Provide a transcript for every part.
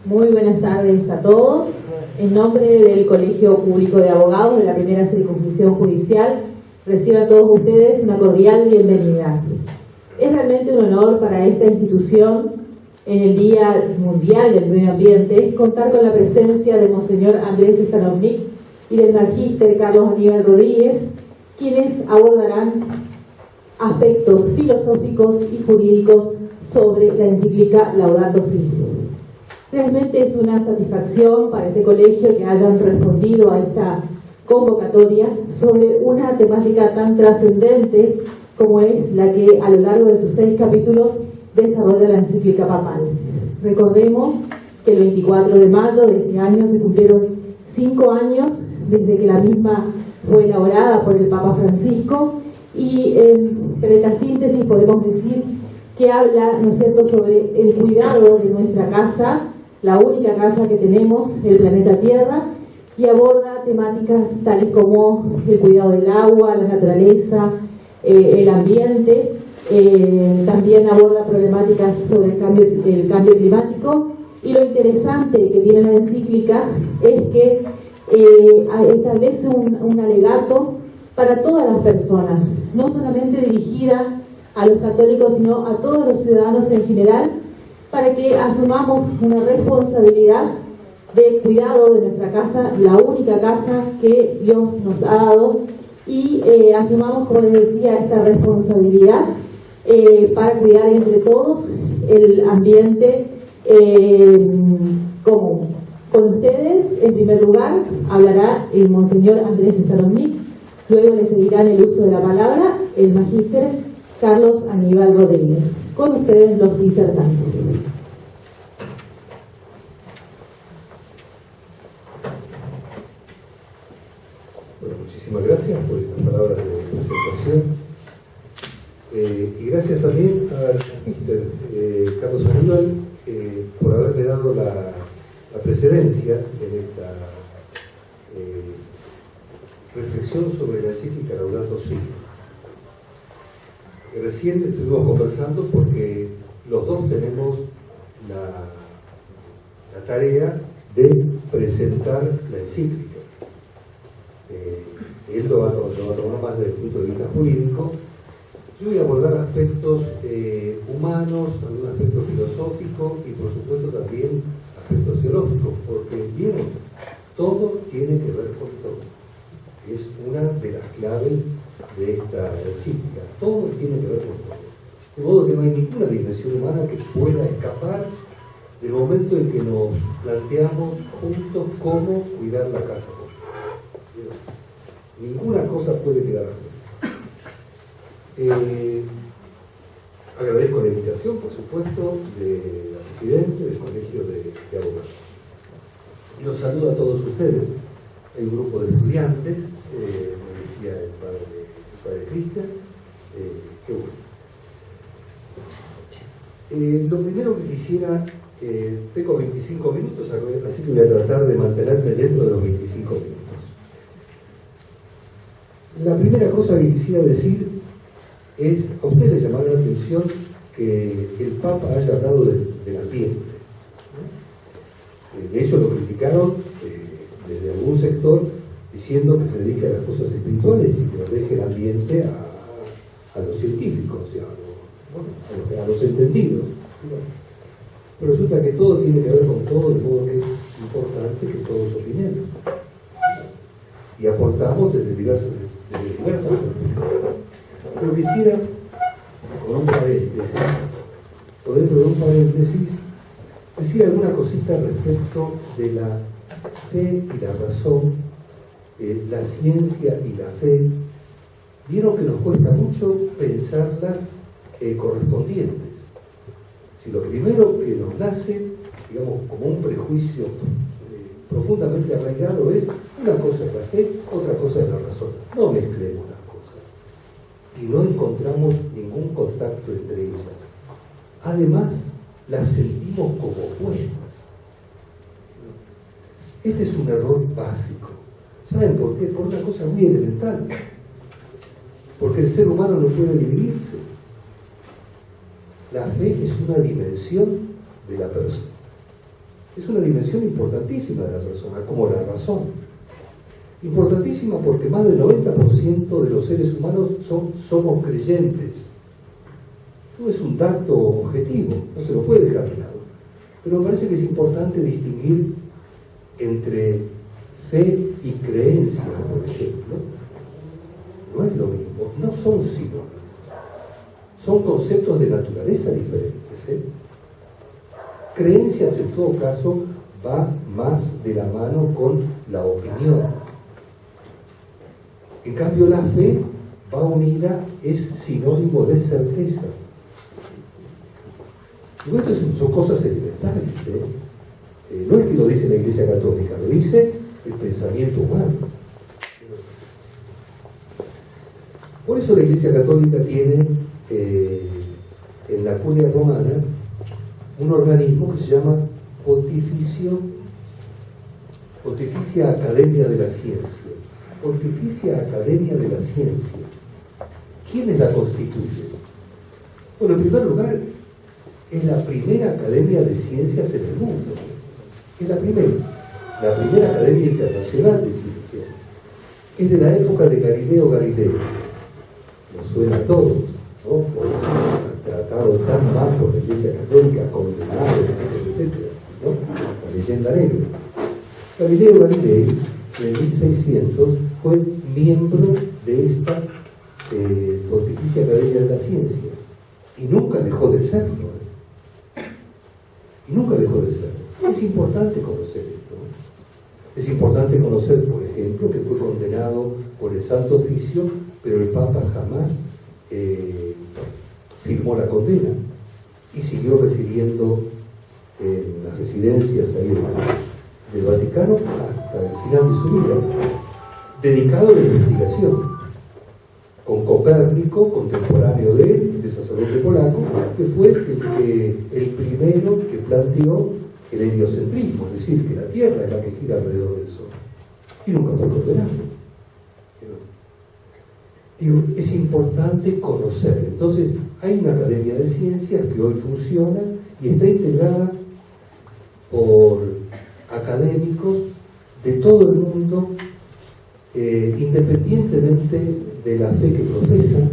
Muy buenas tardes a todos. En nombre del Colegio Público de Abogados de la Primera Circunscripción Judicial, recibo a todos ustedes una cordial bienvenida. Es realmente un honor para esta institución, en el Día Mundial del Medio Ambiente, contar con la presencia de Monseñor Andrés Stanovnik y del Magíster Carlos Aníbal Rodríguez, quienes abordarán aspectos filosóficos y jurídicos sobre la encíclica Laudato Si. Realmente es una satisfacción para este colegio que hayan respondido a esta convocatoria sobre una temática tan trascendente como es la que a lo largo de sus 6 capítulos desarrolla la encíclica papal. Recordemos que el 24 de mayo de este año se cumplieron 5 años desde que la misma fue elaborada por el Papa Francisco y en plena síntesis podemos decir que habla, ¿no es cierto?, sobre el cuidado de nuestra casa, la única casa que tenemos, el planeta Tierra, y aborda temáticas tales como el cuidado del agua, la naturaleza, el ambiente. También aborda problemáticas sobre el cambio climático, y lo interesante que tiene la encíclica es que establece un alegato para todas las personas, no solamente dirigida a los católicos, sino a todos los ciudadanos en general, para que asumamos una responsabilidad de cuidado de nuestra casa, la única casa que Dios nos ha dado, y asumamos, como les decía, esta responsabilidad para cuidar entre todos el ambiente común. Con ustedes, en primer lugar, hablará el Monseñor Andrés Stanovnik, luego le seguirán el uso de la palabra el Magíster Carlos Aníbal Rodríguez. Con ustedes los disertantes. Bueno, muchísimas gracias por estas palabras de presentación. Y gracias también al Magíster Carlos Aníbal por haberme dado la precedencia en esta reflexión sobre la encíclica Laudato Si. Recién estuvimos conversando porque los dos tenemos la tarea de presentar la encíclica. Él lo va a tomar más desde el punto de vista jurídico. Yo voy a abordar aspectos humanos, algún aspecto filosófico y por supuesto también aspectos teológicos, porque vieron, todo tiene que ver con todo. Es una de las claves de esta encíclica. Todo tiene que ver con todo. De modo que no hay ninguna dimensión humana que pueda escapar del momento en que nos planteamos juntos cómo cuidar la casa. Ninguna cosa puede quedar afuera. Agradezco la invitación, por supuesto, de la Presidenta del Colegio de Abogados. Y los saludo a todos ustedes. Hay un grupo de estudiantes, me decía el padre Cristian, qué bueno. Lo primero que quisiera, tengo 25 minutos, así que voy a tratar de mantenerme dentro de los 25 minutos. La primera cosa que quisiera decir es, a ustedes les llamará la atención que el Papa haya hablado del ambiente, ¿no? De hecho lo criticaron desde algún sector diciendo que se dedique a las cosas espirituales y que nos deje el ambiente a los científicos, o sea, a los entendidos. Pero resulta que todo tiene que ver con todo, de modo que es importante que todos opinemos. Y aportamos desde diversas perspectivas. Pero quisiera, con un paréntesis, o dentro de un paréntesis, decir alguna cosita respecto de la fe y la razón, la ciencia y la fe. Vieron que nos cuesta mucho pensarlas correspondientes. Si lo primero que nos nace, digamos, como un prejuicio profundamente arraigado es, una cosa es la fe, otra cosa es la razón. No mezclemos las cosas. Y no encontramos ningún contacto entre ellas. Además, las sentimos como opuestas. Este es un error básico. ¿Saben por qué? Por una cosa muy elemental. Porque el ser humano no puede dividirse. La fe es una dimensión de la persona. es una dimensión importantísima de la persona, como la razón. Importantísima porque más del 90% de los seres humanos somos creyentes. No es un dato objetivo, no se lo puede dejar de lado. Pero me parece que es importante distinguir entre fe y creencia, por ejemplo. No es lo mismo, no son sinónimos. Son conceptos de naturaleza diferentes. Creencias, en todo caso, va más de la mano con la opinión. En cambio, la fe va unida, es sinónimo de certeza. Y estas son cosas elementales. No es que lo dice la Iglesia Católica, lo dice el pensamiento humano. Por eso la Iglesia Católica tiene en la Curia Romana un organismo que se llama Pontificia Academia de las Ciencias. Pontificia Academia de las Ciencias. ¿Quiénes la constituyen? Bueno, en primer lugar, es la primera academia de ciencias en el mundo. Es la primera academia internacional de ciencias. Es de la época de Galileo Galilei. Nos suena a todos, ¿no? Por eso han tratado tan mal por la Iglesia Católica, condenado, etcétera, ¿no? La leyenda negra. Galileo Galilei, en 1600, fue miembro de esta Pontificia Academia de las Ciencias. Y nunca dejó de serlo. Y nunca dejó de serlo. Es importante conocer esto. Es importante conocer, por ejemplo, que fue condenado por el Santo Oficio, pero el Papa jamás firmó la condena y siguió residiendo en las residencias ahí del Vaticano hasta el final de su vida, dedicado a la investigación, con Copérnico, contemporáneo de él, de sacerdote polaco, que fue el primero que planteó el heliocentrismo, es decir, que la Tierra es la que gira alrededor del Sol, y nunca fue condenado. Digo, es importante conocer. Entonces, hay una academia de ciencias que hoy funciona y está integrada por académicos de todo el mundo, independientemente de la fe que profesan,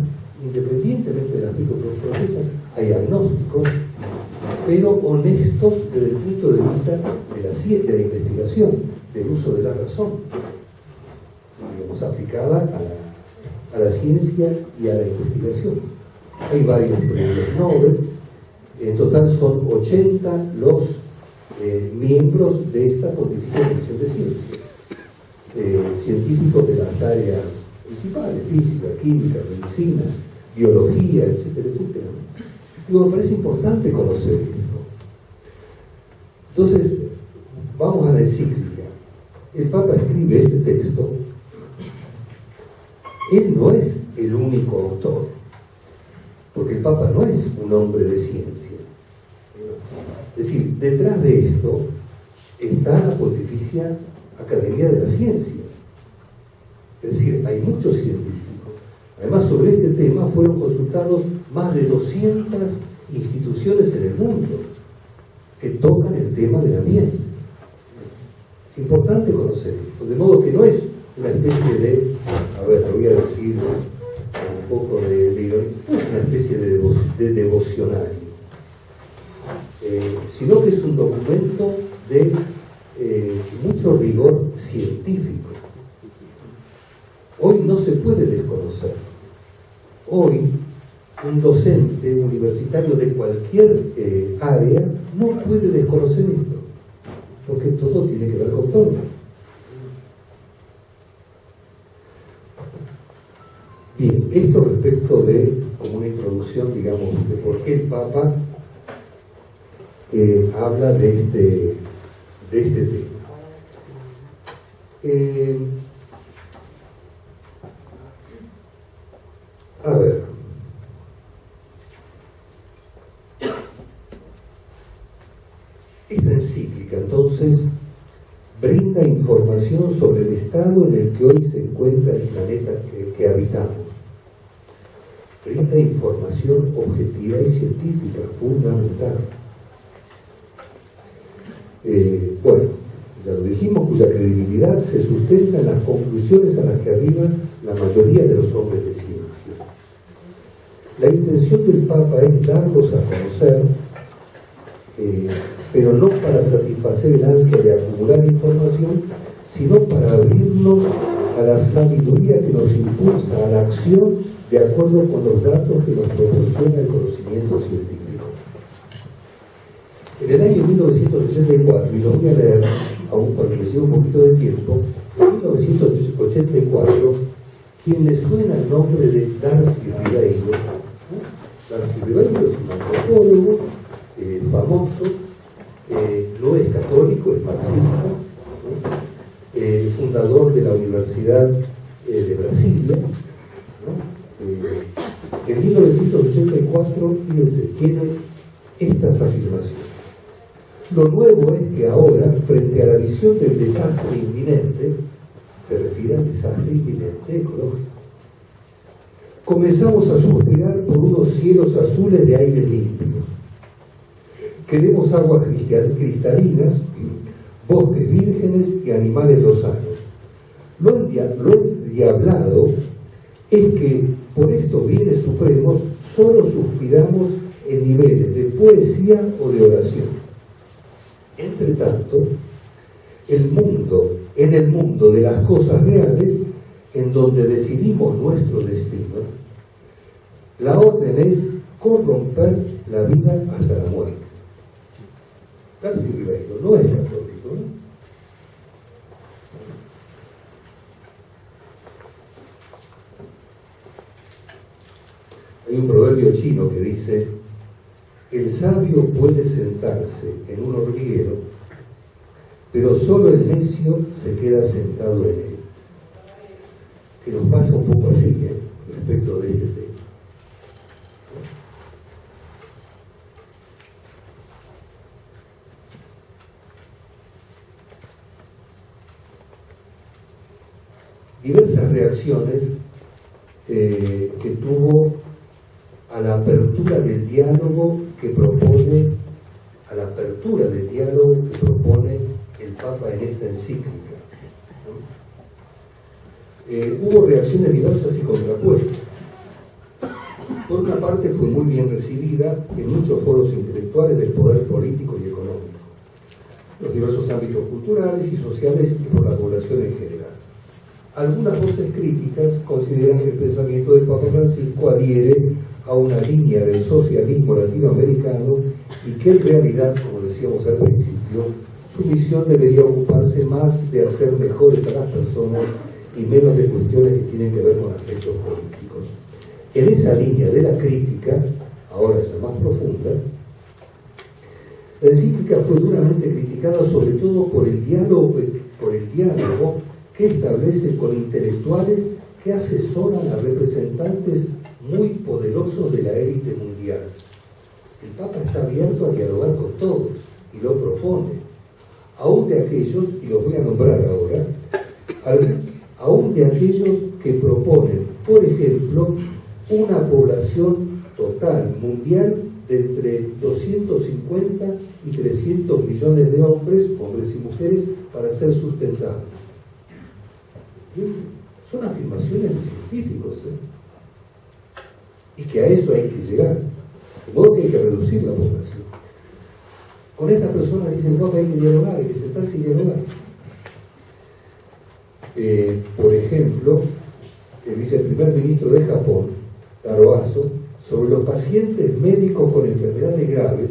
hay agnósticos, pero honestos desde el punto de vista de la investigación, del uso de la razón, digamos, aplicada a la ciencia y a la investigación. Hay varios premios Nobel, en total son 80 los miembros de esta Pontificia Comisión de Ciencias, científicos de las áreas principales, física, química, medicina, biología, etcétera, etcétera. Digo, me parece importante conocer esto. Entonces, vamos a la encíclica. El Papa escribe este texto. Él no es el único autor, porque el Papa no es un hombre de ciencia. Es decir, detrás de esto está la Pontificia Academia de las Ciencias. Es decir, hay muchos científicos. Además, sobre este tema fueron consultados más de 200 instituciones en el mundo que tocan el tema del ambiente. Es importante conocer esto, de modo que no es una especie de, lo voy a decir un poco de ironía, no es una especie de devocionario, sino que es un documento de mucho rigor científico. Hoy no se puede desconocer. Hoy, un docente universitario de cualquier área no puede desconocer esto, porque todo tiene que ver con todo. Bien, esto respecto de, como una introducción, digamos, de por qué el Papa habla de este tema. A ver. Esta encíclica, entonces, brinda información sobre el estado en el que hoy se encuentra el planeta que habitamos. Brinda información objetiva y científica, fundamental. Bueno, ya lo dijimos, cuya credibilidad se sustenta en las conclusiones a las que arriban la mayoría de los hombres de ciencia. La intención del Papa es darlos a conocer, pero no para satisfacer el ansia de acumular información, sino para abrirnos a la sabiduría que nos impulsa a la acción de acuerdo con los datos que nos proporciona el conocimiento científico. En el año 1984, y lo voy a leer, aún cuando me lleva un poquito de tiempo, en 1984, quien le suena el nombre de Darcy Ribeiro, Darcy Ribeiro es un antropólogo famoso, no es católico, es marxista, el fundador de la Universidad de Brasilia, en 1984, fíjense, tiene estas afirmaciones. Lo nuevo es que ahora, frente a la visión del desastre inminente, se refiere al desastre inminente ecológico, comenzamos a suspirar por unos cielos azules de aire limpios. Queremos aguas cristalinas, bosques vírgenes y animales lozanos. Lo endiablado es que por estos bienes supremos solo suspiramos en niveles de poesía o de oración. Entre tanto, en el mundo de las cosas reales, en donde decidimos nuestro destino, la orden es corromper la vida hasta la muerte. Darcy Ribeiro no es católico, ¿no? Hay un proverbio chino que dice: el sabio puede sentarse en un hormiguero, pero solo el necio se queda sentado en él. Que nos pasa un poco así, respecto de este tema. Diversas reacciones que tuvo a la apertura del diálogo que propone el Papa en esta encíclica, ¿no? Hubo reacciones diversas y contrapuestas. Por una parte, fue muy bien recibida en muchos foros intelectuales del poder político y económico, los diversos ámbitos culturales y sociales y por la población en general. Algunas voces críticas consideran que el pensamiento del Papa Francisco adhiere a una línea del socialismo latinoamericano y que en realidad, como decíamos al principio, su misión debería ocuparse más de hacer mejores a las personas y menos de cuestiones que tienen que ver con aspectos políticos. En esa línea de la crítica, ahora ya más profunda, la encíclica fue duramente criticada sobre todo por el diálogo que establece con intelectuales que asesoran a representantes muy poderosos de la élite mundial. El Papa está abierto a dialogar con todos y lo propone, aún de aquellos, y los voy a nombrar ahora, aún de aquellos que proponen, por ejemplo, una población total mundial de entre 250 y 300 millones de hombres y mujeres para ser sustentables. Son afirmaciones de científicos, y que a eso hay que llegar, de modo que hay que reducir la población. Con estas personas dicen, no, que hay que dialogar, hay que sentarse y dialogar. Por ejemplo, el viceprimer ministro de Japón, Taro Aso, sobre los pacientes médicos con enfermedades graves,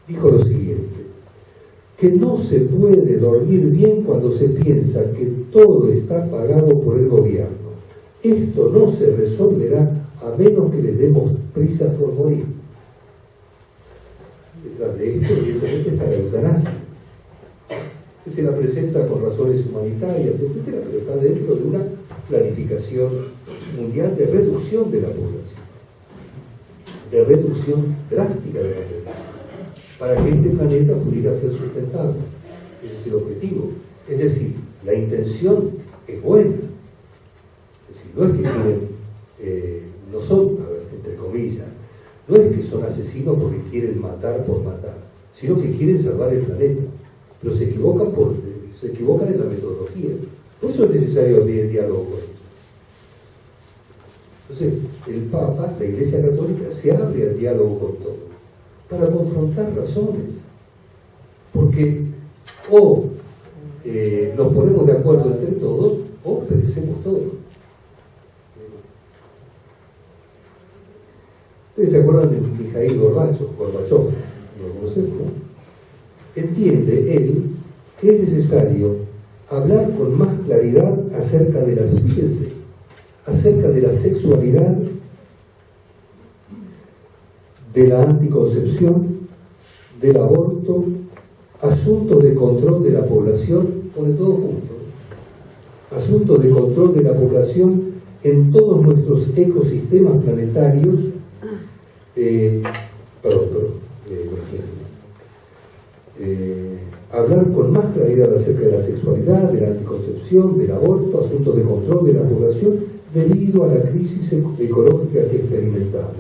dijo lo siguiente: que no se puede dormir bien cuando se piensa que todo está pagado por el gobierno. Esto no se resolverá a menos que le demos prisa por morir. Detrás de esto, evidentemente, está la eutanasia, que se la presenta con razones humanitarias, etcétera, pero está dentro de una planificación mundial de reducción de la población, de reducción drástica de la población, para que este planeta pudiera ser sustentable. Ese es el objetivo. Es decir, la intención es buena. Es decir, no es que quieren, no son, a ver, entre comillas, no es que son asesinos porque quieren matar por matar. sino que quieren salvar el planeta, pero se equivocan en la metodología. Por eso es necesario abrir el diálogo con ellos. Entonces, el Papa, la Iglesia Católica, se abre al diálogo con todos, para confrontar razones, porque o nos ponemos de acuerdo entre todos, o perecemos todos. ¿Ustedes se acuerdan de Mikhail Gorbachev? ¿Lo conocemos, no? Entiende él que es necesario hablar con más claridad acerca de la sexualidad, de la anticoncepción, del aborto, asuntos de control de la población, pone todo junto, asuntos de control de la población en todos nuestros ecosistemas planetarios, hablar con más claridad acerca de la sexualidad, de la anticoncepción, del aborto, asuntos de control de la población, debido a la crisis ecológica que experimentamos.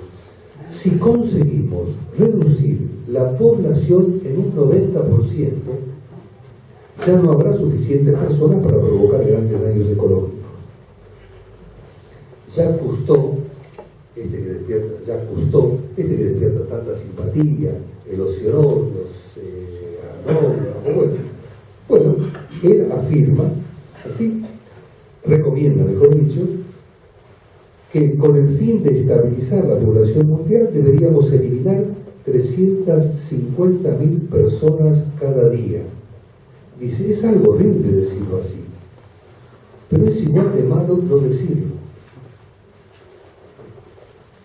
Si conseguimos reducir la población en un 90%, ya no habrá suficientes personas para provocar grandes daños ecológicos. Jacques Cousteau, este que despierta tanta simpatía, el oceanógrafo, bueno, él afirma, así, recomienda, mejor dicho, que con el fin de estabilizar la población mundial deberíamos eliminar 350.000 personas cada día. Dice, es algo horrible decirlo así, pero es igual de malo no decirlo.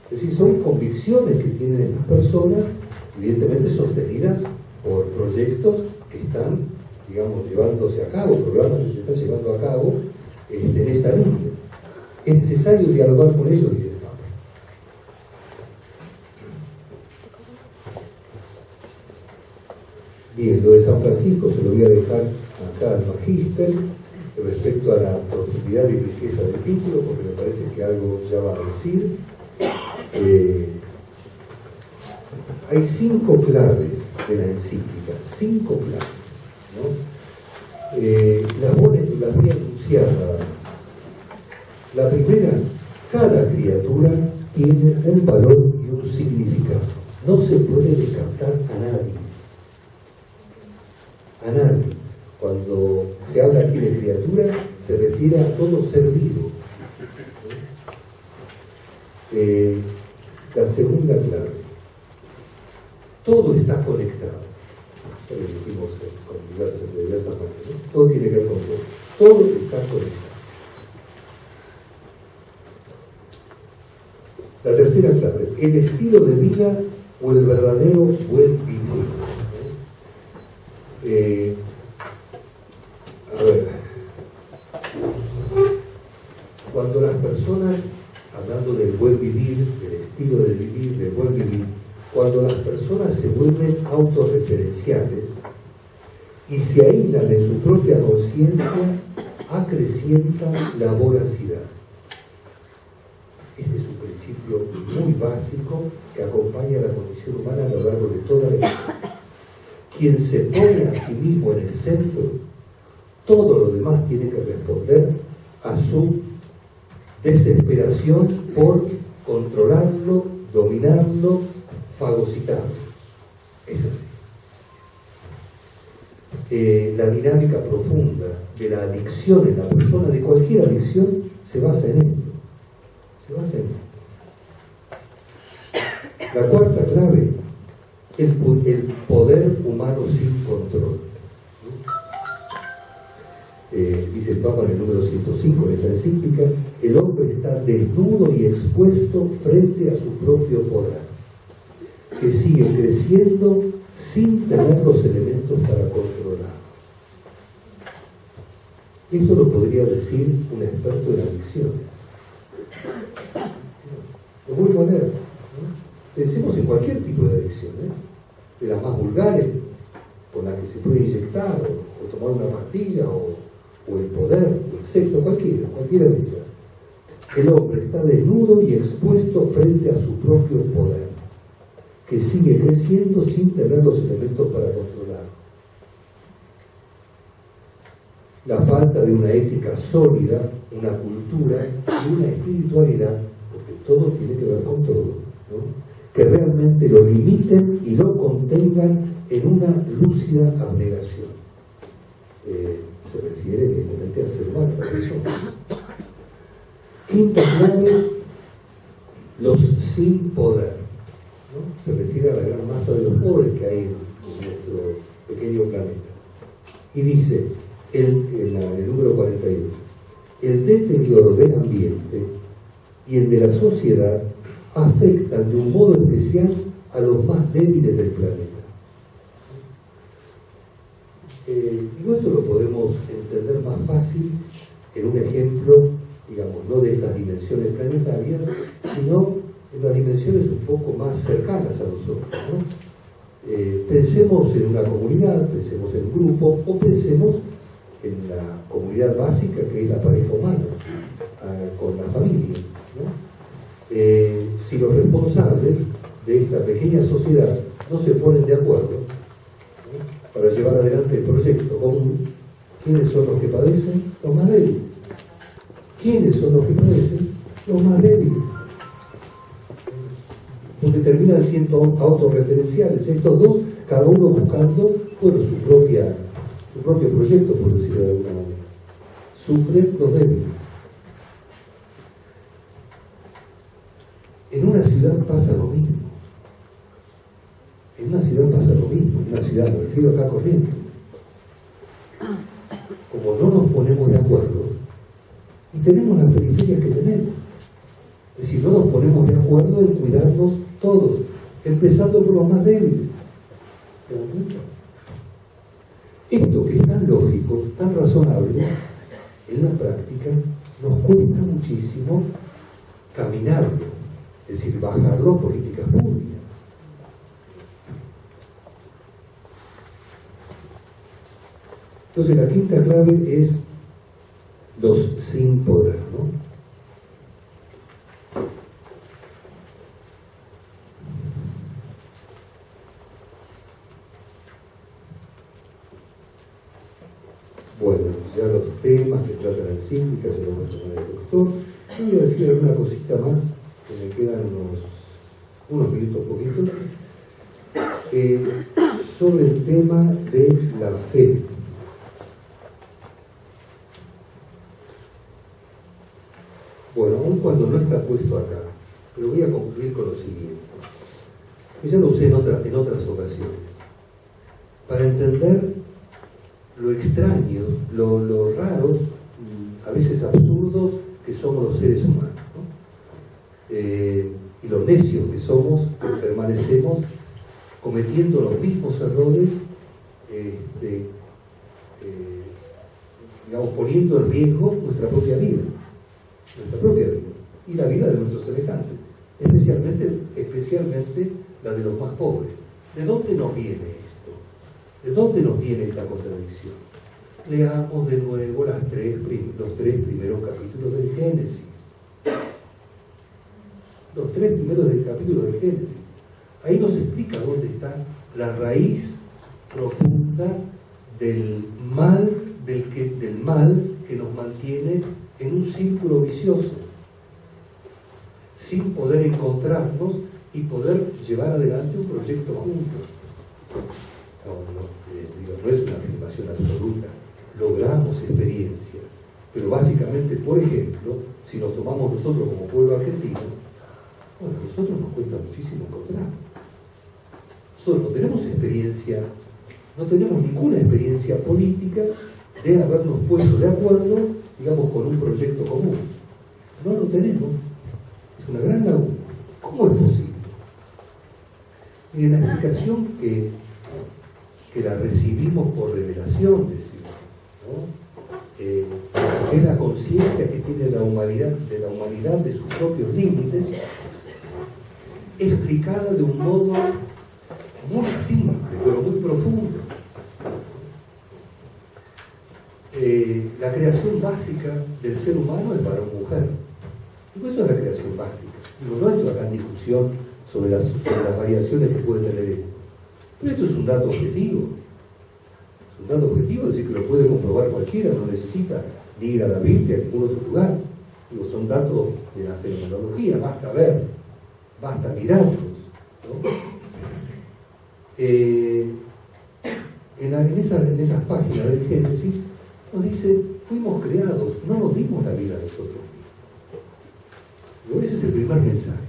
Es decir, son convicciones que tienen estas personas, evidentemente sostenidas por proyectos que están, digamos, llevándose a cabo, programas que se están llevando a cabo en esta línea. Es necesario dialogar con ellos, dice el Papa. Bien, lo de San Francisco se lo voy a dejar acá al Magíster respecto a la profundidad y riqueza del título, porque me parece que algo ya va a decir. Hay 5 claves de la encíclica, 5 claves, ¿no? Las voy a enunciar nada más. La primera, cada criatura tiene un valor y un significado. No se puede descartar a nadie. A nadie. Cuando se habla aquí de criatura, se refiere a todo ser vivo. La segunda clave, todo está conectado. Lo decimos de diversas maneras, ¿no? Todo tiene que ver con todo. Todo está conectado. La tercera clave, el estilo de vida o el verdadero buen vivir. Cuando las personas, hablando del buen vivir, del estilo de vivir, del buen vivir, cuando las personas se vuelven autorreferenciales y se aíslan de su propia conciencia, acrecientan la voracidad. Este es un principio muy básico que acompaña a la condición humana a lo largo de toda la historia. Quien se pone a sí mismo en el centro, todo lo demás tiene que responder a su desesperación por controlarlo, dominarlo, fagocitarlo. Es así. La dinámica profunda de la adicción en la persona, de cualquier adicción, se basa en esto. La cuarta clave, el poder humano sin control. Dice el Papa en el número 105 de esta encíclica, el hombre está desnudo y expuesto frente a su propio poder, que sigue creciendo sin tener los elementos para controlar. Esto lo podría decir un experto en adicciones. Lo vuelvo a leer, ¿no? Pensemos en cualquier tipo de adicción, de las más vulgares, con las que se puede inyectar, o tomar una pastilla, o el poder, o el sexo, cualquiera de ellas. El hombre está desnudo y expuesto frente a su propio poder, que sigue creciendo sin tener los elementos para controlarlo. La falta de una ética sólida, una cultura y una espiritualidad, porque todo tiene que ver con todo, ¿no? Que realmente lo limiten y lo contengan en una lúcida abnegación. Se refiere evidentemente al ser humano, a la persona. Quinta clave, los sin poder, ¿no? Se refiere a la gran masa de los pobres que hay en nuestro pequeño planeta. Y dice, el número 41, el deterioro del ambiente y el de la sociedad afectan de un modo especial a los más débiles del planeta. Digo, esto lo podemos entender más fácil en un ejemplo, digamos, no de estas dimensiones planetarias, sino en las dimensiones un poco más cercanas a nosotros, ¿no? Pensemos en una comunidad, pensemos en un grupo, o pensemos en la comunidad básica que es la pareja humana, con la familia, ¿no? Si los responsables de esta pequeña sociedad no se ponen de acuerdo, ¿no?, para llevar adelante el proyecto común, ¿quiénes son los que padecen? Los más débiles. ¿Quiénes son los que padecen? Los más débiles. Porque terminan siendo autorreferenciales estos dos, cada uno buscando, bueno, su propio proyecto, por decirlo de alguna manera. Sufren los débiles. En una ciudad pasa lo mismo. En una ciudad pasa lo mismo. En una ciudad, me refiero acá a Corrientes. Como no nos ponemos de acuerdo, y tenemos las periferias que tenemos. Es decir, no nos ponemos de acuerdo en cuidarnos todos, empezando por los más débiles. ¿Se dan cuenta? Esto que es tan lógico, tan razonable, en la práctica nos cuesta muchísimo caminarlo, es decir, bajarlo a políticas públicas. Entonces la quinta clave es los sin poder, ¿no? Bueno, ya los temas que trata la encíclica se los va a tomar el doctor. Voy a decir alguna cosita más, que me quedan unos minutos poquitos, sobre el tema de la fe. Bueno, aun cuando no está puesto acá, pero voy a concluir con lo siguiente. Ya lo usé en otras ocasiones. Para entender lo extraño, lo raros, a veces absurdos que somos los seres humanos, ¿no? Y los necios que somos, que permanecemos cometiendo los mismos errores, digamos, poniendo en riesgo nuestra propia vida y la vida de nuestros semejantes, especialmente la de los más pobres. ¿De dónde nos viene esto? ¿De dónde nos viene esta contradicción? Leamos de nuevo los tres primeros capítulos del Génesis. Los tres primeros capítulos del Génesis. Ahí nos explica dónde está la raíz profunda del mal que nos mantiene en un círculo vicioso, sin poder encontrarnos y poder llevar adelante un proyecto juntos. No es una afirmación absoluta, logramos experiencias, pero básicamente, por ejemplo, si nos tomamos nosotros como pueblo argentino, bueno, a nosotros nos cuesta muchísimo encontrar. Nosotros no tenemos experiencia, no tenemos ninguna experiencia política de habernos puesto de acuerdo, digamos, con un proyecto común. No lo tenemos. Es una gran laguna. ¿Cómo es posible? Y la explicación que la recibimos por revelación, decimos, ¿no? Es la conciencia que tiene la humanidad de sus propios límites, explicada de un modo muy simple, pero muy profundo. La creación básica del ser humano es varón-mujer. Eso es la creación básica. Digo, no entro acá en discusión sobre las variaciones que puede tener esto. Pero esto es un dato objetivo. Es un dato objetivo, es decir, que lo puede comprobar cualquiera, no necesita ni ir a la Biblia ni a ningún otro lugar. Digo, son datos de la fenomenología, basta ver, basta mirarlos, ¿no? En esas páginas del Génesis nos dice, fuimos creados, no nos dimos la vida a nosotros mismos. Ese es el primer mensaje.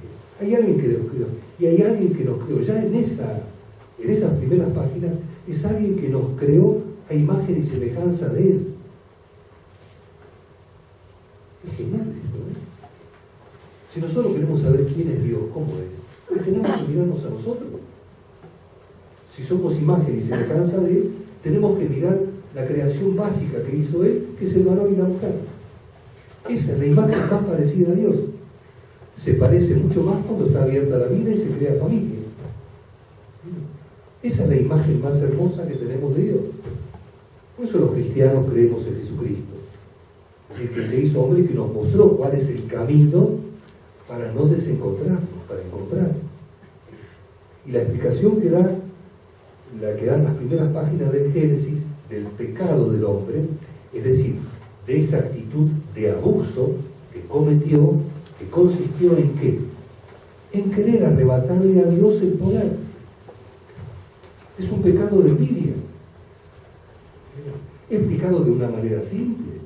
Hay alguien que nos creó, y hay alguien que nos creó. Ya en esas primeras páginas es alguien que nos creó a imagen y semejanza de Él. Es genial esto, ¿eh? Si nosotros queremos saber quién es Dios, cómo es, pues tenemos que mirarnos a nosotros. Si somos imagen y semejanza de Él, tenemos que mirar la creación básica que hizo Él, que es el varón y la mujer. Esa es la imagen más parecida a Dios. Se parece mucho más cuando está abierta la vida y se crea familia. Esa es la imagen más hermosa que tenemos de Dios. Por eso los cristianos creemos en Jesucristo. Es decir, que se hizo hombre y que nos mostró cuál es el camino para no desencontrarnos, para encontrar. Y la explicación que dan las primeras páginas del Génesis, del pecado del hombre, es decir, de esa actitud de abuso que cometió, que consistió en ¿qué? En querer arrebatarle a Dios el poder. Es un pecado de envidia. Es explicado de una manera simple,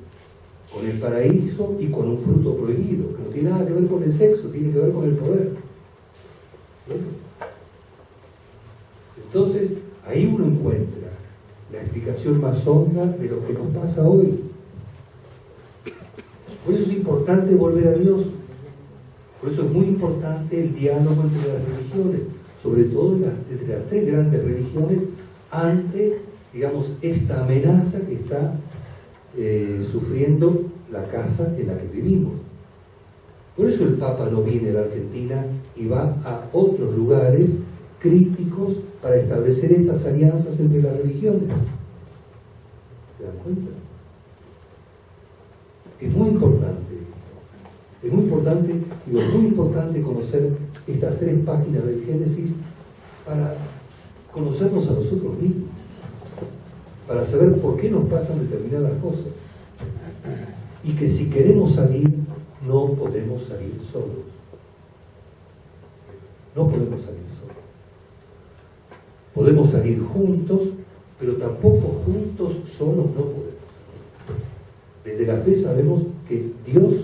con el paraíso y con un fruto prohibido, que no tiene nada que ver con el sexo, tiene que ver con el poder. Entonces, ahí uno encuentra la explicación más honda de lo que nos pasa hoy. Por eso es importante volver a Dios. Por eso es muy importante el diálogo entre las religiones, sobre todo entre las tres grandes religiones, ante, digamos, esta amenaza que está sufriendo la casa en la que vivimos. Por eso el Papa no viene a la Argentina y va a otros lugares críticos para establecer estas alianzas entre las religiones. ¿Se dan cuenta? Es muy importante conocer estas tres páginas del Génesis para conocernos a nosotros mismos, para saber por qué nos pasan determinadas cosas, y que si queremos salir, no podemos salir solos. No podemos salir solos. Podemos salir juntos, pero tampoco juntos solos no podemos. Desde la fe sabemos que Dios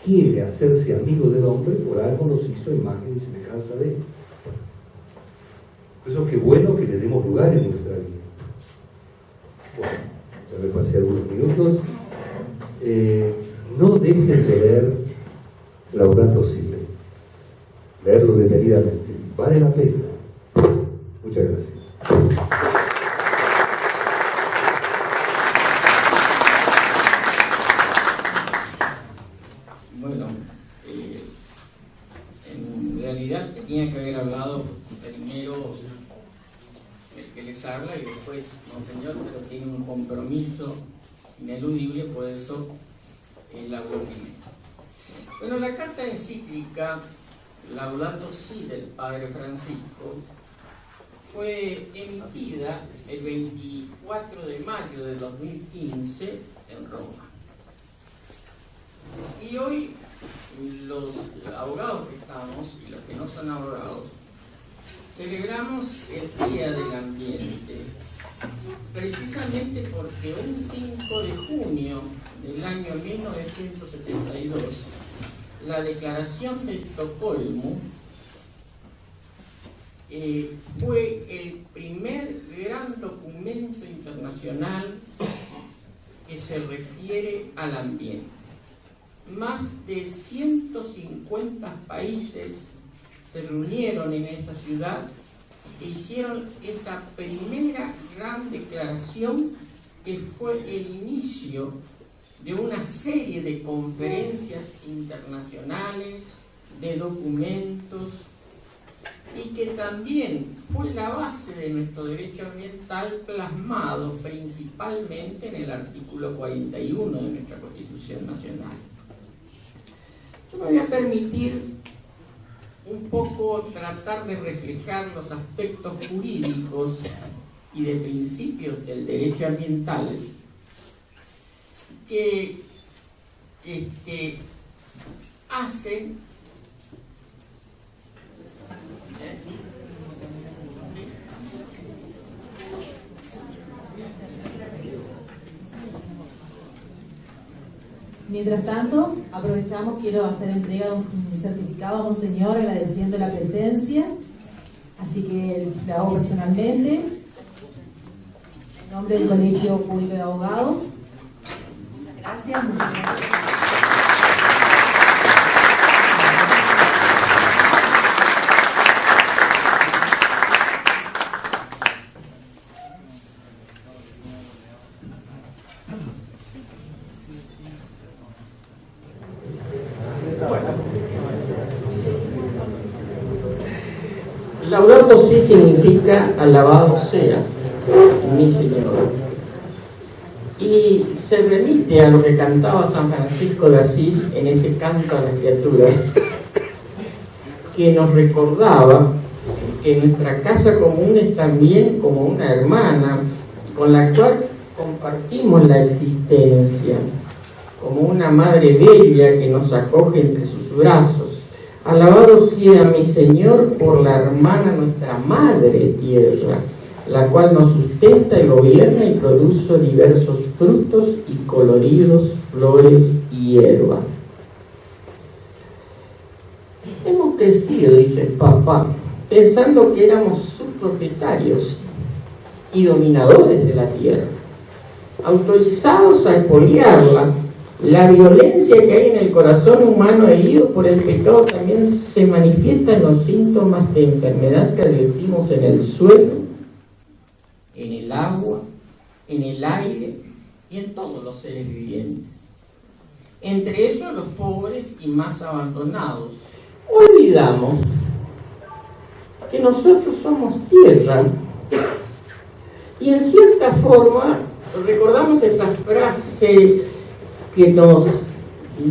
quiere hacerse amigo del hombre, por algo nos hizo imagen y semejanza de Él. Por eso qué bueno que le demos lugar en nuestra vida. Bueno, ya me pasé algunos minutos. No dejen de leer Laudato Si'. Leerlo detenidamente. Vale la pena. Muchas gracias. Bueno, en realidad tenía que haber hablado primero el que les habla y después Monseñor, pero tiene un compromiso ineludible, por eso él habló primero. Bueno, la carta encíclica Laudato Si' del Padre Francisco fue emitida el 24 de mayo de 2015 en Roma. Y hoy los abogados que estamos y los que no son abogados celebramos el Día del Ambiente, precisamente porque un 5 de junio del año 1972 la Declaración de Estocolmo fue el primer gran documento internacional que se refiere al ambiente. Más de 150 países se reunieron en esa ciudad e hicieron esa primera gran declaración que fue el inicio de una serie de conferencias internacionales, de documentos, y que también fue la base de nuestro derecho ambiental plasmado principalmente en el artículo 41 de nuestra Constitución Nacional. Yo me voy a permitir un poco tratar de reflejar los aspectos jurídicos y de principios del derecho ambiental que hacen Mientras tanto, aprovechamos, quiero hacer entrega de un certificado a Monseñor agradeciendo la presencia, así que la hago personalmente, en nombre del Colegio Público de Abogados. Gracias, muchas gracias. Laudato Si significa alabado sea mi Señor, y se remite a lo que cantaba San Francisco de Asís en ese canto a las criaturas, que nos recordaba que nuestra casa común es también como una hermana con la cual compartimos la existencia, como una madre bella que nos acoge entre sus brazos. Alabado sea mi Señor por la hermana, nuestra madre tierra, la cual nos sustenta y gobierna y produce diversos frutos y coloridos, flores y hierbas. Hemos crecido, dice el Papa, pensando que éramos subpropietarios y dominadores de la tierra, autorizados a expoliarla. La violencia que hay en el corazón humano herido por el pecado también se manifiesta en los síntomas de enfermedad que advertimos en el suelo, en el agua, en el aire y en todos los seres vivientes. Entre ellos los pobres y más abandonados. Olvidamos que nosotros somos tierra y en cierta forma recordamos esa frase que nos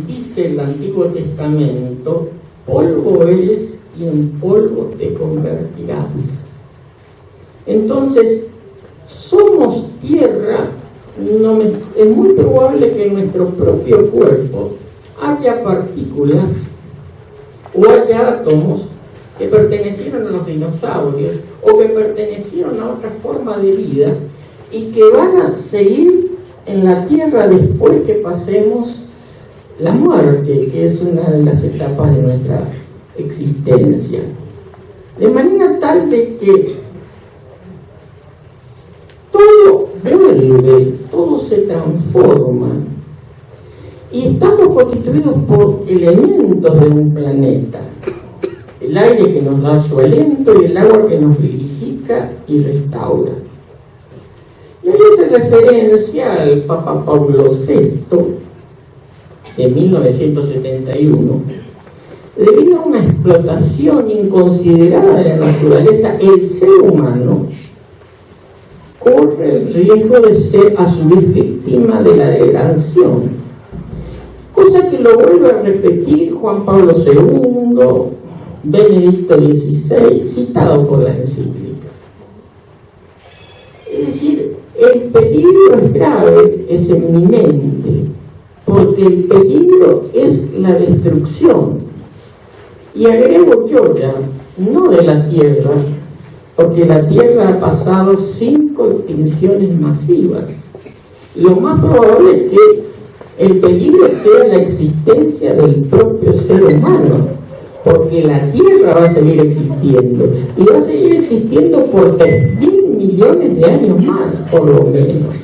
dice el Antiguo Testamento: polvo eres y en polvo te convertirás. Entonces, somos tierra. Es muy probable que en nuestro propio cuerpo haya partículas o haya átomos que pertenecieron a los dinosaurios o que pertenecieron a otra forma de vida y que van a seguir en la tierra después que pasemos la muerte, que es una de las etapas de nuestra existencia. De manera tal de que todo vuelve, todo se transforma y estamos constituidos por elementos de un planeta: el aire que nos da su aliento y el agua que nos vivifica y restaura. Y ahí hace referencia al Papa Pablo VI de 1971. Debido a una explotación inconsiderada de la naturaleza, el ser humano corre el riesgo de ser a su vez víctima de la degradación, cosa que lo vuelve a repetir Juan Pablo II, Benedicto XVI, citado por la encíclica. Es decir, el peligro es grave, es inminente, porque el peligro es la destrucción. Y agrego yo ya, no de la Tierra, porque la Tierra ha pasado 5 extinciones masivas. Lo más probable es que el peligro sea la existencia del propio ser humano, porque la Tierra va a seguir existiendo, y va a seguir existiendo por 3.000 millones de años más, por lo menos.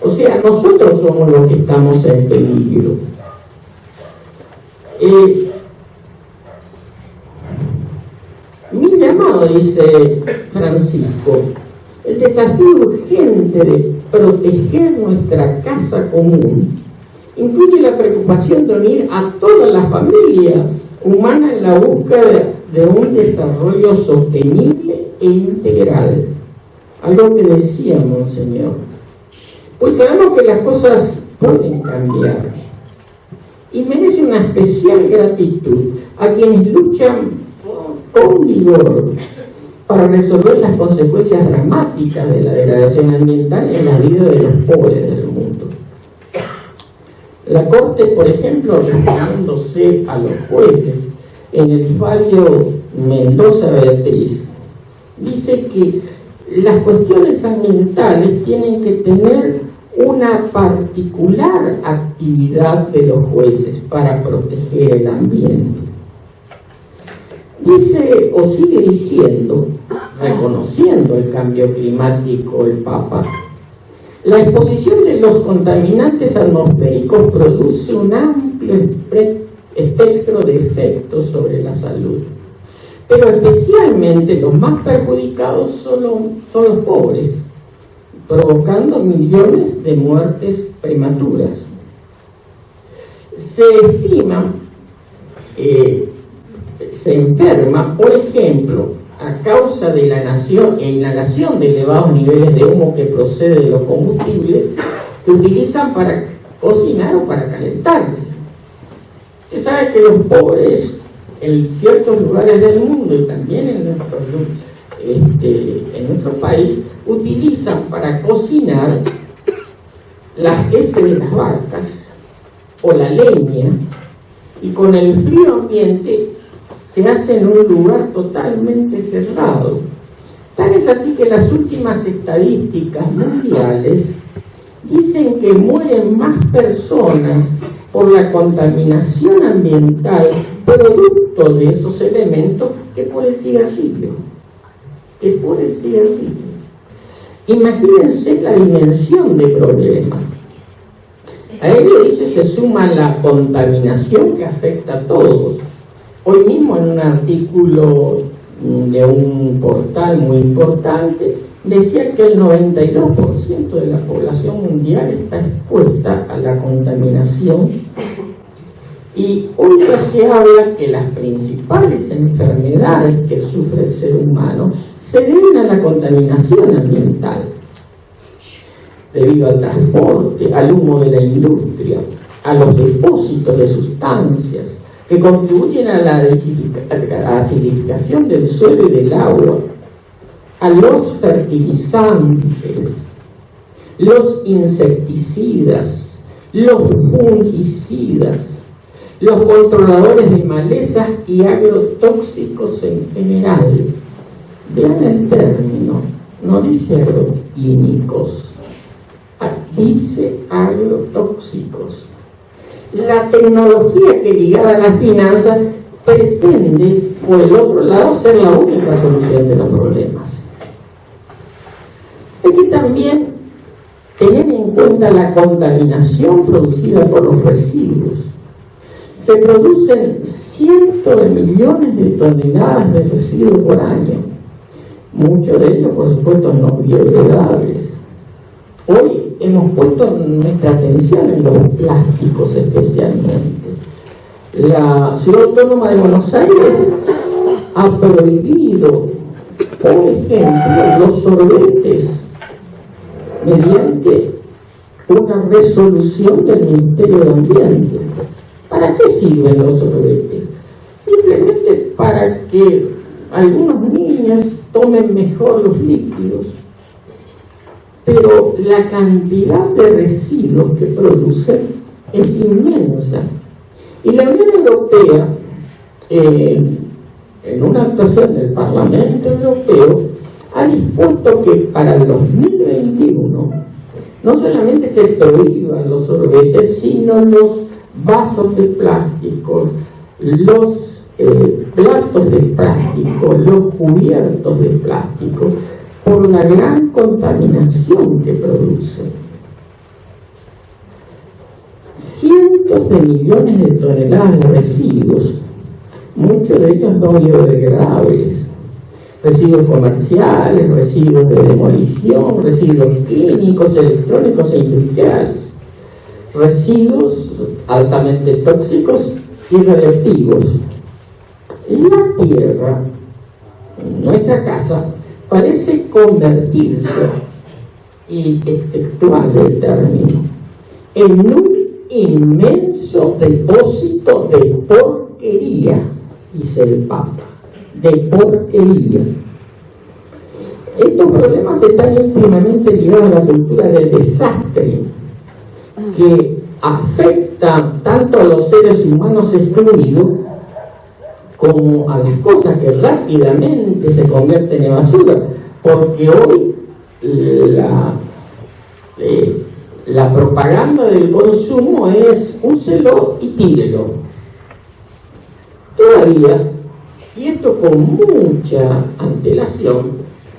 O sea, nosotros somos los que estamos en peligro. Mi llamado, dice Francisco, el desafío urgente de proteger nuestra casa común incluye la preocupación de unir a toda la familia humana en la búsqueda de un desarrollo sostenible e integral. Algo que decía Monseñor. Pues sabemos que las cosas pueden cambiar, y merece una especial gratitud a quienes luchan con vigor para resolver las consecuencias dramáticas de la degradación ambiental en la vida de los pobres del mundo. La Corte, por ejemplo, refiriéndose a los jueces en el fallo Mendoza Beatriz, dice que las cuestiones ambientales tienen que tener una particular actividad de los jueces para proteger el ambiente. Dice o sigue diciendo, reconociendo el cambio climático, el Papa: la exposición de los contaminantes atmosféricos produce un amplio espectro de efectos sobre la salud, pero especialmente los más perjudicados son los pobres, provocando millones de muertes prematuras. Se estima se enferma, por ejemplo, a causa de la inhalación de elevados niveles de humo que procede de los combustibles que utilizan para cocinar o para calentarse. Se sabe que los pobres en ciertos lugares del mundo y también en nuestro país utilizan para cocinar las heces de las vacas o la leña, y con el frío ambiente se hace en un lugar totalmente cerrado. Tal es así que las últimas estadísticas mundiales dicen que mueren más personas por la contaminación ambiental producto de esos elementos que por el cigarrillo. Imagínense la dimensión de problemas. A ello, dice, se suma la contaminación que afecta a todos. Hoy mismo, en un artículo de un portal muy importante, decía que el 92% de la población mundial está expuesta a la contaminación, y hoy ya se habla que las principales enfermedades que sufre el ser humano se deben a la contaminación ambiental, debido al transporte, al humo de la industria, a los depósitos de sustancias que contribuyen a la acidificación del suelo y del agua, a los fertilizantes, los insecticidas, los fungicidas, los controladores de malezas y agrotóxicos en general. Vean el término, no dice agroquímicos, dice agrotóxicos. La tecnología que, ligada a las finanzas, pretende, por el otro lado, ser la única solución de los problemas. Hay que también tener en cuenta la contaminación producida por los residuos. Se producen cientos de millones de toneladas de residuos por año, muchos de ellos, por supuesto, no biodegradables. Hoy hemos puesto nuestra atención en los plásticos especialmente. La Ciudad Autónoma de Buenos Aires ha prohibido, por ejemplo, los sorbetes mediante una resolución del Ministerio de Ambiente. ¿Para qué sirven los sorbetes? Simplemente para que algunos niños tomen mejor los líquidos. Pero la cantidad de residuos que producen es inmensa. Y la Unión Europea, en una actuación del Parlamento Europeo, ha dispuesto que para el 2021 no solamente se prohíban los sorbetes, sino los vasos de plástico, los platos de plástico, los cubiertos de plástico, por la gran contaminación que producen. Cientos de millones de toneladas de residuos, muchos de ellos no biodegradables, residuos comerciales, residuos de demolición, residuos químicos, electrónicos e industriales, residuos altamente tóxicos y radioactivos. La Tierra, nuestra casa, parece convertirse, y es textual el término, en un inmenso depósito de porquería, dice el Papa, de porquería. Estos problemas están íntimamente ligados a la cultura del desastre, que afecta tanto a los seres humanos excluidos como a las cosas que rápidamente se convierten en basura, porque hoy la propaganda del consumo es úselo y tírelo. Todavía, y esto con mucha antelación,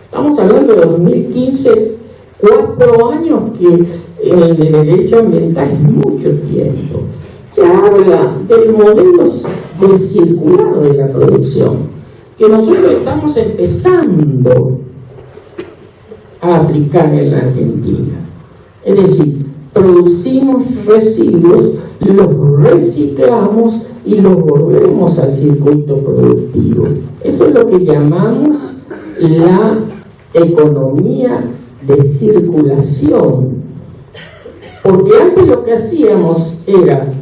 estamos hablando de 2015, 4 años que en el derecho ambiental es mucho tiempo. Se habla del modelo de circular de la producción, que nosotros estamos empezando a aplicar en la Argentina. Es decir, producimos residuos, los reciclamos y los volvemos al circuito productivo. Eso es lo que llamamos la economía de circulación. Porque antes lo que hacíamos era,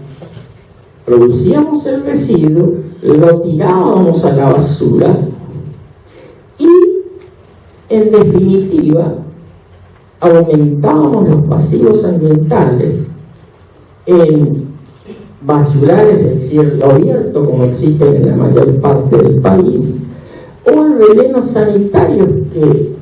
producíamos el residuo, lo tirábamos a la basura y, en definitiva, aumentábamos los pasivos ambientales en basurales de cielo abierto, como existen en la mayor parte del país, o en rellenos sanitarios que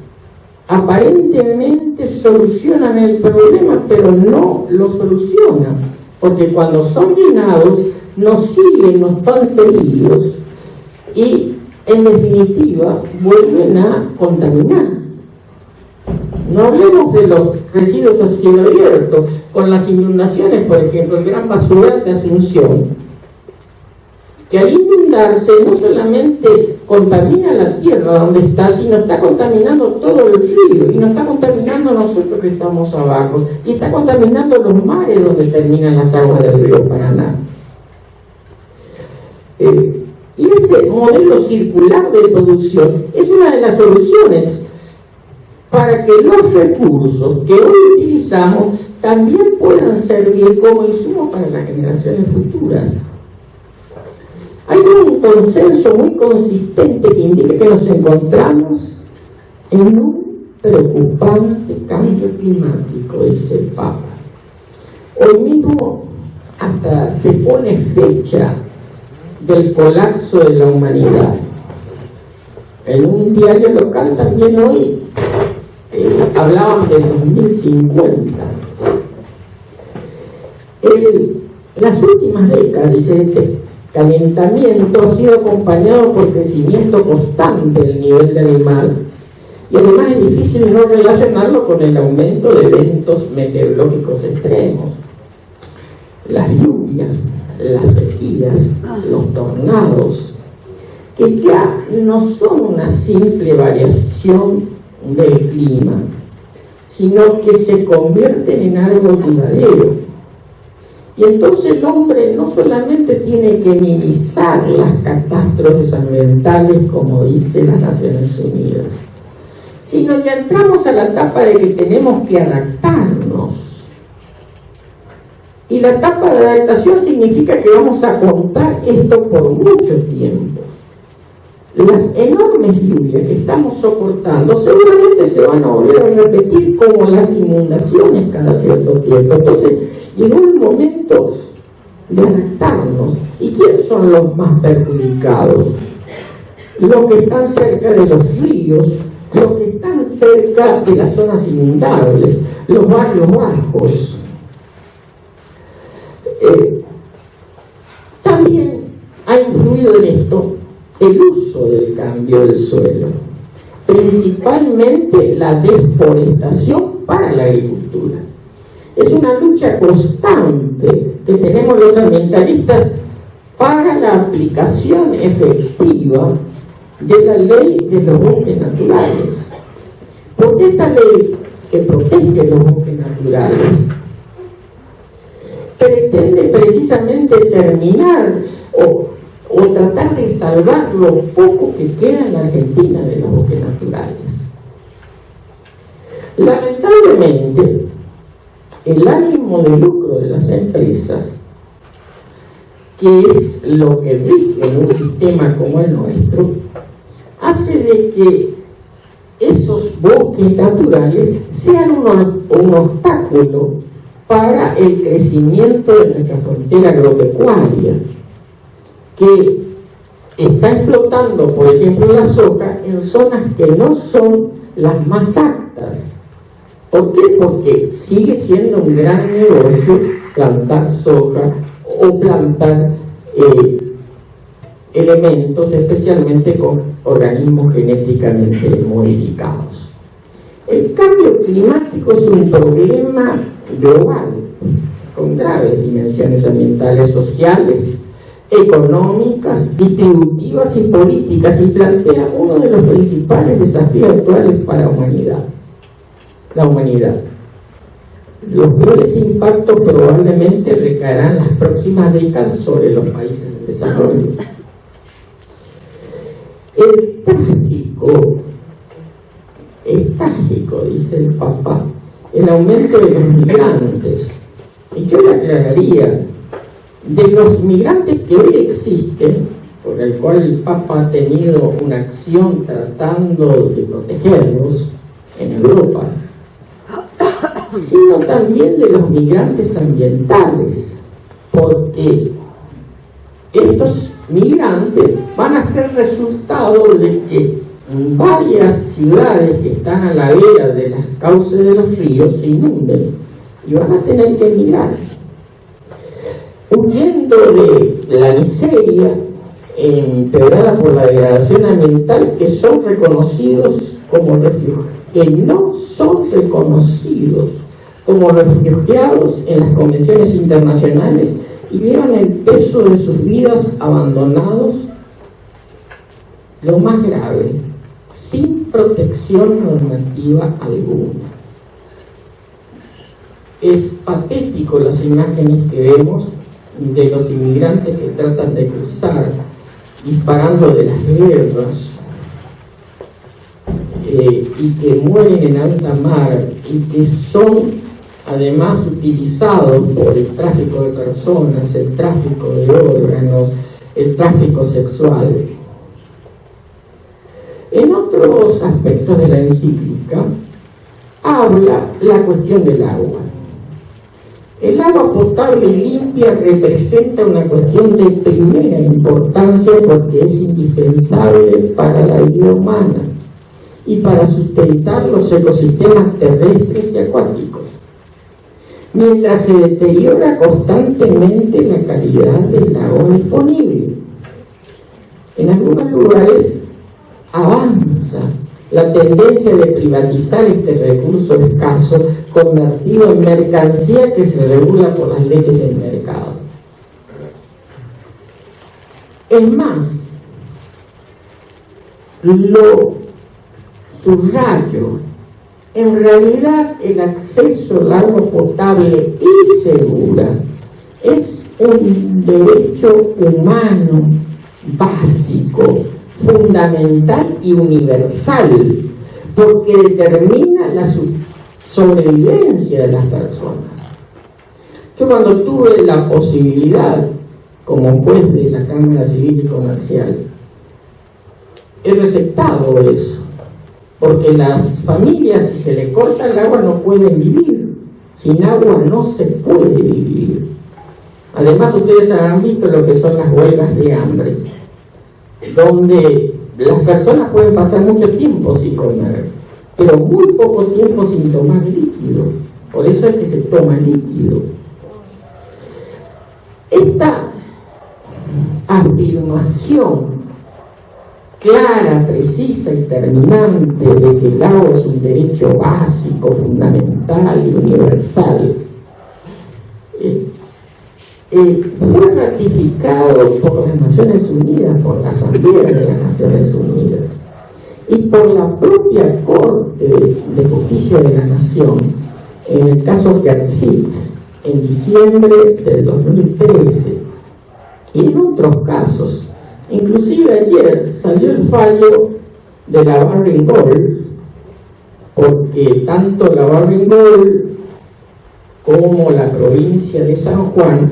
aparentemente solucionan el problema, pero no lo solucionan, porque cuando son llenados no siguen, no están seguidos y en definitiva vuelven a contaminar. No hablemos de los residuos a cielo abierto, con las inundaciones, por ejemplo, el gran basural de Asunción, que al inundarse no solamente contamina la tierra donde está, sino está contaminando todo el río, y nos está contaminando a nosotros que estamos abajo, y está contaminando los mares donde terminan las aguas del río Paraná. Y ese modelo circular de producción es una de las soluciones para que los recursos que hoy utilizamos también puedan servir como insumo para las generaciones futuras. Hay un consenso muy consistente que indica que nos encontramos en un preocupante cambio climático, dice el Papa. Hoy mismo hasta se pone fecha del colapso de la humanidad. En un diario local también hoy hablaban de 2050. Las últimas décadas, dice este calentamiento, ha sido acompañado por crecimiento constante del nivel del mar, y además es difícil no relacionarlo con el aumento de eventos meteorológicos extremos. Las lluvias, las sequías, los tornados, que ya no son una simple variación del clima, sino que se convierten en algo duradero. Y entonces el hombre no solamente tiene que minimizar las catástrofes ambientales, como dice las Naciones Unidas, sino que entramos a la etapa de que tenemos que adaptarnos. Y la etapa de adaptación significa que vamos a contar esto por mucho tiempo. Las enormes lluvias que estamos soportando seguramente se van a volver a repetir, como las inundaciones cada cierto tiempo. Entonces llegó el momento de adaptarnos. ¿Y quiénes son los más perjudicados? Los que están cerca de los ríos, los que están cerca de las zonas inundables, los barrios bajos. También ha influido en esto el uso del cambio del suelo, principalmente la deforestación para la agricultura. Es una lucha constante que tenemos los ambientalistas para la aplicación efectiva de la ley de los bosques naturales. Porque esta ley que protege los bosques naturales pretende precisamente terminar o tratar de salvar lo poco que queda en la Argentina de los bosques naturales. Lamentablemente, el ánimo ánimo de lucro de las empresas, que es lo que rige en un sistema como el nuestro, hace de que esos bosques naturales sean un obstáculo para el crecimiento de nuestra frontera agropecuaria, que está explotando, por ejemplo, la soja en zonas que no son las más aptas. ¿Por qué? Porque sigue siendo un gran negocio plantar soja o plantar elementos, especialmente con organismos genéticamente modificados. El cambio climático es un problema global, con graves dimensiones ambientales, sociales, económicas, distributivas y políticas, y plantea uno de los principales desafíos actuales para la humanidad. Los peores impactos probablemente recaerán las próximas décadas sobre los países en desarrollo. Es trágico, dice el Papa, el aumento de los migrantes. Y yo le aclararía, de los migrantes que hoy existen, por el cual el Papa ha tenido una acción tratando de protegerlos en Europa, sino también de los migrantes ambientales, porque estos migrantes van a ser resultado de que varias ciudades que están a la vera de las cauces de los ríos se inunden y van a tener que emigrar, huyendo de la miseria empeorada por la degradación ambiental, que son reconocidos como refugiados, que no son reconocidos como refugiados en las convenciones internacionales y llevan el peso de sus vidas abandonados, lo más grave, sin protección normativa alguna. Es patético las imágenes que vemos de los inmigrantes que tratan de cruzar disparando de las guerras y que mueren en alta mar y que son además utilizados por el tráfico de personas, el tráfico de órganos, el tráfico sexual. En otros aspectos de la encíclica habla la cuestión del agua. El agua potable y limpia representa una cuestión de primera importancia porque es indispensable para la vida humana y para sustentar los ecosistemas terrestres y acuáticos, mientras se deteriora constantemente la calidad del agua disponible. En algunos lugares avanza la tendencia de privatizar este recurso escaso, convertido en mercancía que se regula por las leyes del mercado. Es más, lo subrayo, en realidad el acceso al agua potable y segura es un derecho humano básico, fundamental y universal, porque determina la sobrevivencia de las personas. Yo cuando tuve la posibilidad, como juez de la Cámara Civil y Comercial, he receptado eso, porque las familias, si se le corta el agua, no pueden vivir. Sin agua no se puede vivir. Además, ustedes habrán visto lo que son las huelgas de hambre, donde las personas pueden pasar mucho tiempo sin comer, pero muy poco tiempo sin tomar líquido. Por eso es que se toma líquido. Esta afirmación clara, precisa y terminante de que el agua es un derecho básico, fundamental y universal, fue ratificado por las Naciones Unidas, por la Asamblea de las Naciones Unidas y por la propia Corte de Justicia de la Nación en el caso Gershitz en diciembre del 2013 y en otros casos. Inclusive ayer salió el fallo de la Barring Gold, porque tanto la Barring Gold como la provincia de San Juan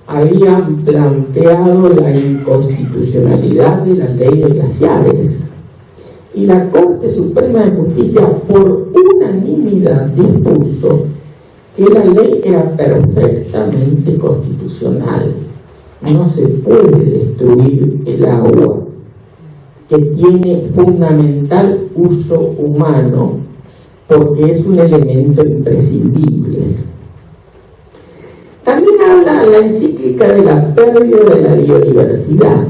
habían planteado la inconstitucionalidad de la ley de glaciares. Y la Corte Suprema de Justicia por unanimidad dispuso que la ley era perfectamente constitucional. No se puede destruir el agua, que tiene fundamental uso humano, porque es un elemento imprescindible. También habla la encíclica de la pérdida de la biodiversidad.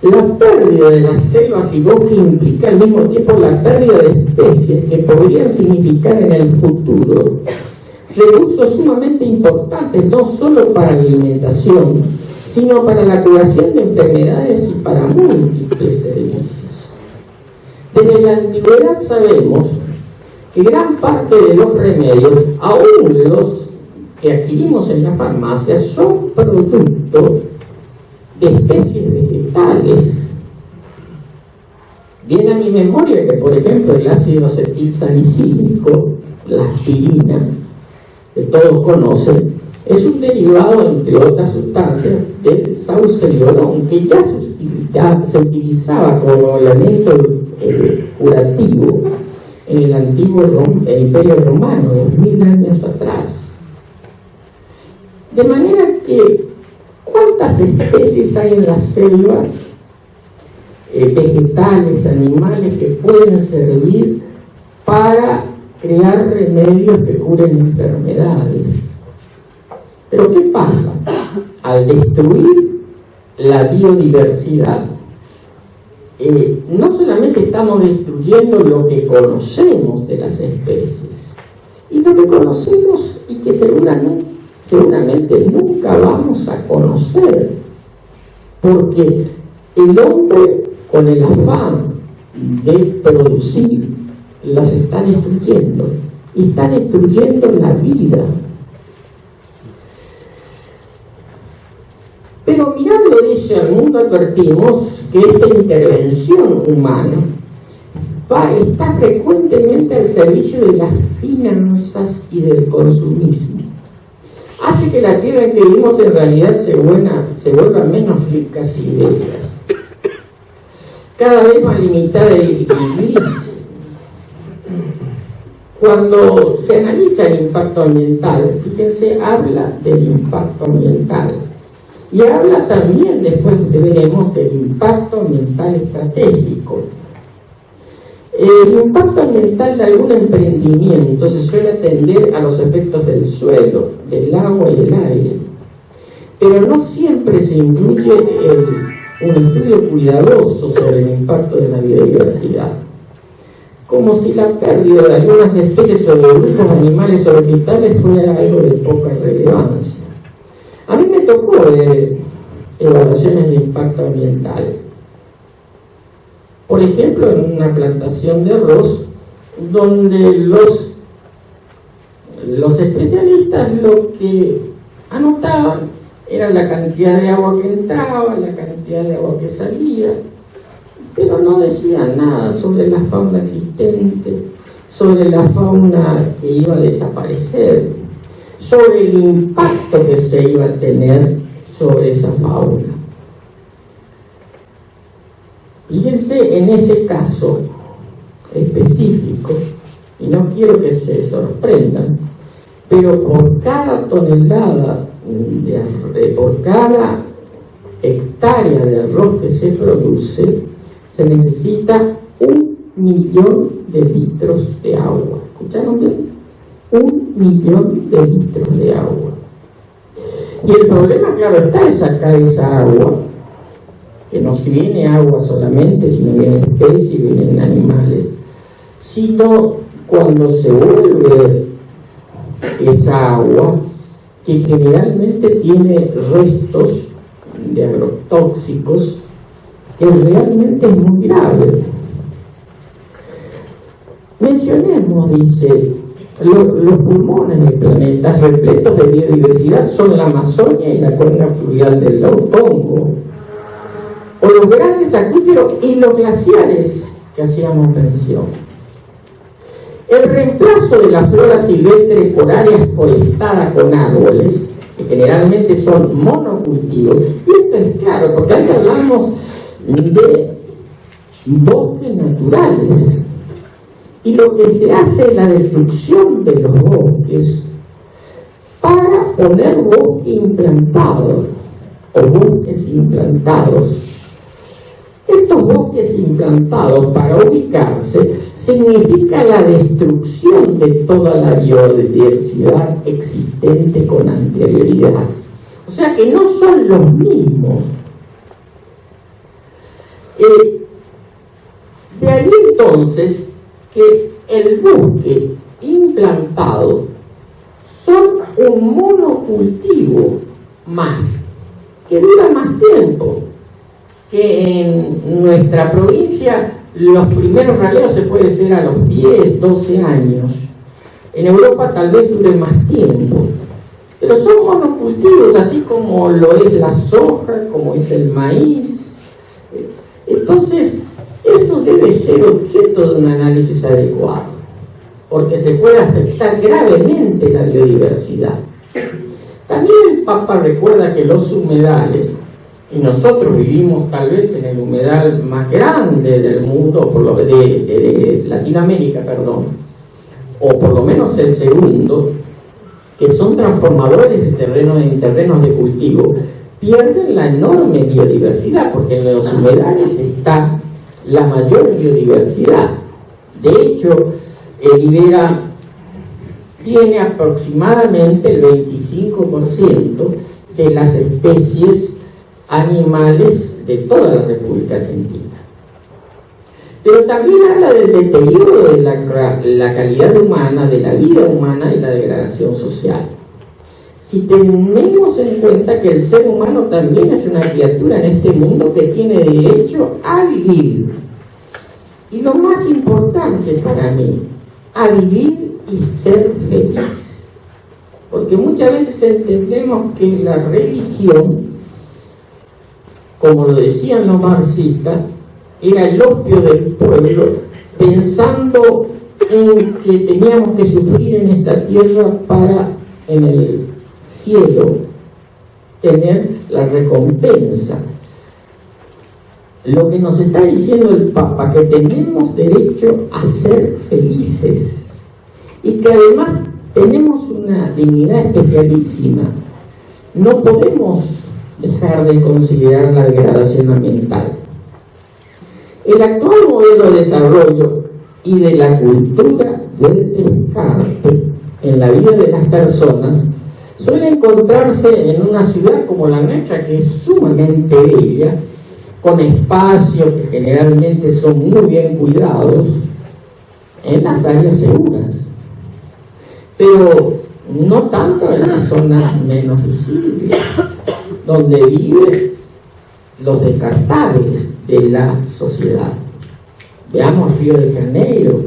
La pérdida de las selvas y bosques implica al mismo tiempo la pérdida de especies que podrían significar en el futuro recursos sumamente importantes, no solo para la alimentación, sino para la curación de enfermedades y para múltiples servicios. Desde la antigüedad sabemos que gran parte de los remedios, aún los que adquirimos en la farmacia, son producto de especies vegetales. Viene a mi memoria que, por ejemplo, el ácido acetilsalicílico, la aspirina, que todos conocen, es un derivado, entre otras sustancias, del sauce llorón, que ya se utilizaba como elemento curativo en el antiguo Imperio Romano, 2000 años atrás. De manera que, ¿cuántas especies hay en las selvas, vegetales, animales, que pueden servir para crear remedios que curen enfermedades? Pero ¿qué pasa? Al destruir la biodiversidad, no solamente estamos destruyendo lo que conocemos de las especies, y lo que conocemos y que seguramente nunca vamos a conocer, porque el hombre, con el afán de producir, las está destruyendo, y está destruyendo la vida. Pero mirando eso al mundo, advertimos que esta intervención humana está frecuentemente al servicio de las finanzas y del consumismo. Hace que la tierra en que vivimos en realidad se vuelva menos rica y bellas, cada vez más limitada y gris. Cuando se analiza el impacto ambiental, fíjense, habla del impacto ambiental. Y habla también, después veremos, del impacto ambiental estratégico. El impacto ambiental de algún emprendimiento se suele atender a los efectos del suelo, del agua y del aire. Pero no siempre se incluye un estudio cuidadoso sobre el impacto de la biodiversidad. Como si la pérdida de algunas especies o de grupos animales o vegetales fuera algo de poca relevancia. A mí me tocó ver evaluaciones de impacto ambiental. Por ejemplo, en una plantación de arroz, donde los especialistas lo que anotaban era la cantidad de agua que entraba, la cantidad de agua que salía, pero no decían nada sobre la fauna existente, sobre la fauna que iba a desaparecer, sobre el impacto que se iba a tener sobre esa fauna. Fíjense en ese caso específico, y no quiero que se sorprendan, pero por cada tonelada, por cada hectárea de arroz que se produce, se necesita 1 millón de litros de agua. ¿Escucharon bien? 1 millón de litros de agua. Y el problema, claro, está en sacar esa agua, que no si viene agua solamente, sino viene especies, vienen animales, sino cuando se vuelve esa agua, que generalmente tiene restos de agrotóxicos, que realmente es muy grave. Mencionemos, dice, los pulmones del planeta repletos de biodiversidad son la Amazonia y la cuenca fluvial del Congo, o los grandes acuíferos y los glaciares que hacíamos mención. El reemplazo de la flora silvestre por áreas forestadas con árboles, que generalmente son monocultivos, y esto es claro, porque aquí hablamos de bosques naturales, y lo que se hace es la destrucción de los bosques para poner bosque implantado o bosques implantados. Estos bosques implantados, para ubicarse, significa la destrucción de toda la biodiversidad existente con anterioridad. O sea que no son los mismos. De ahí entonces que el bosque implantado son un monocultivo más, que dura más tiempo, que en nuestra provincia los primeros raleos se puede hacer a los 10, 12 años. En Europa tal vez dure más tiempo, pero son monocultivos, así como lo es la soja, como es el maíz. Entonces, eso debe ser objeto de un análisis adecuado, porque se puede afectar gravemente la biodiversidad. También el Papa recuerda que los humedales, y nosotros vivimos tal vez en el humedal más grande del mundo, de Latinoamérica, o por lo menos el segundo, que son transformadores de terrenos en terrenos de cultivo, pierden la enorme biodiversidad, porque en los humedales está la mayor biodiversidad. De hecho, el Ibera tiene aproximadamente el 25% de las especies animales de toda la República Argentina. Pero también habla del deterioro de la calidad humana, de la vida humana y la degradación social. Si tenemos en cuenta que el ser humano también es una criatura en este mundo que tiene derecho a vivir. Y lo más importante para mí, a vivir y ser feliz. Porque muchas veces entendemos que la religión, como lo decían los marxistas, era el opio del pueblo, pensando en que teníamos que sufrir en esta tierra para en el cielo tener la recompensa. Lo que nos está diciendo el Papa, que tenemos derecho a ser felices y que además tenemos una dignidad especialísima. No podemos dejar de considerar la degradación ambiental. El actual modelo de desarrollo y de la cultura del descarte en la vida de las personas suele encontrarse en una ciudad como la nuestra, que es sumamente bella, con espacios que generalmente son muy bien cuidados, en las áreas seguras, pero no tanto en las zonas menos visibles, donde viven los descartables de la sociedad. Veamos Río de Janeiro,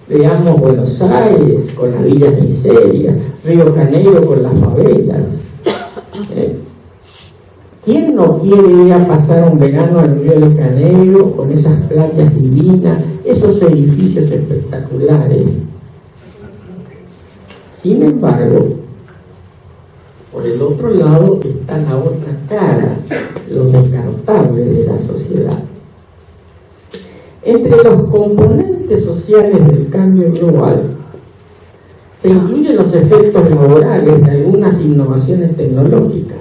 veamos Buenos Aires con las villas miserias, Río de Janeiro con las favelas. ¿Quién no quiere ir a pasar un verano en Río de Janeiro con esas playas divinas, esos edificios espectaculares? Sin embargo, por el otro lado está la otra cara, los descartables de la sociedad. Entre los componentes sociales del cambio global se incluyen los efectos laborales de algunas innovaciones tecnológicas,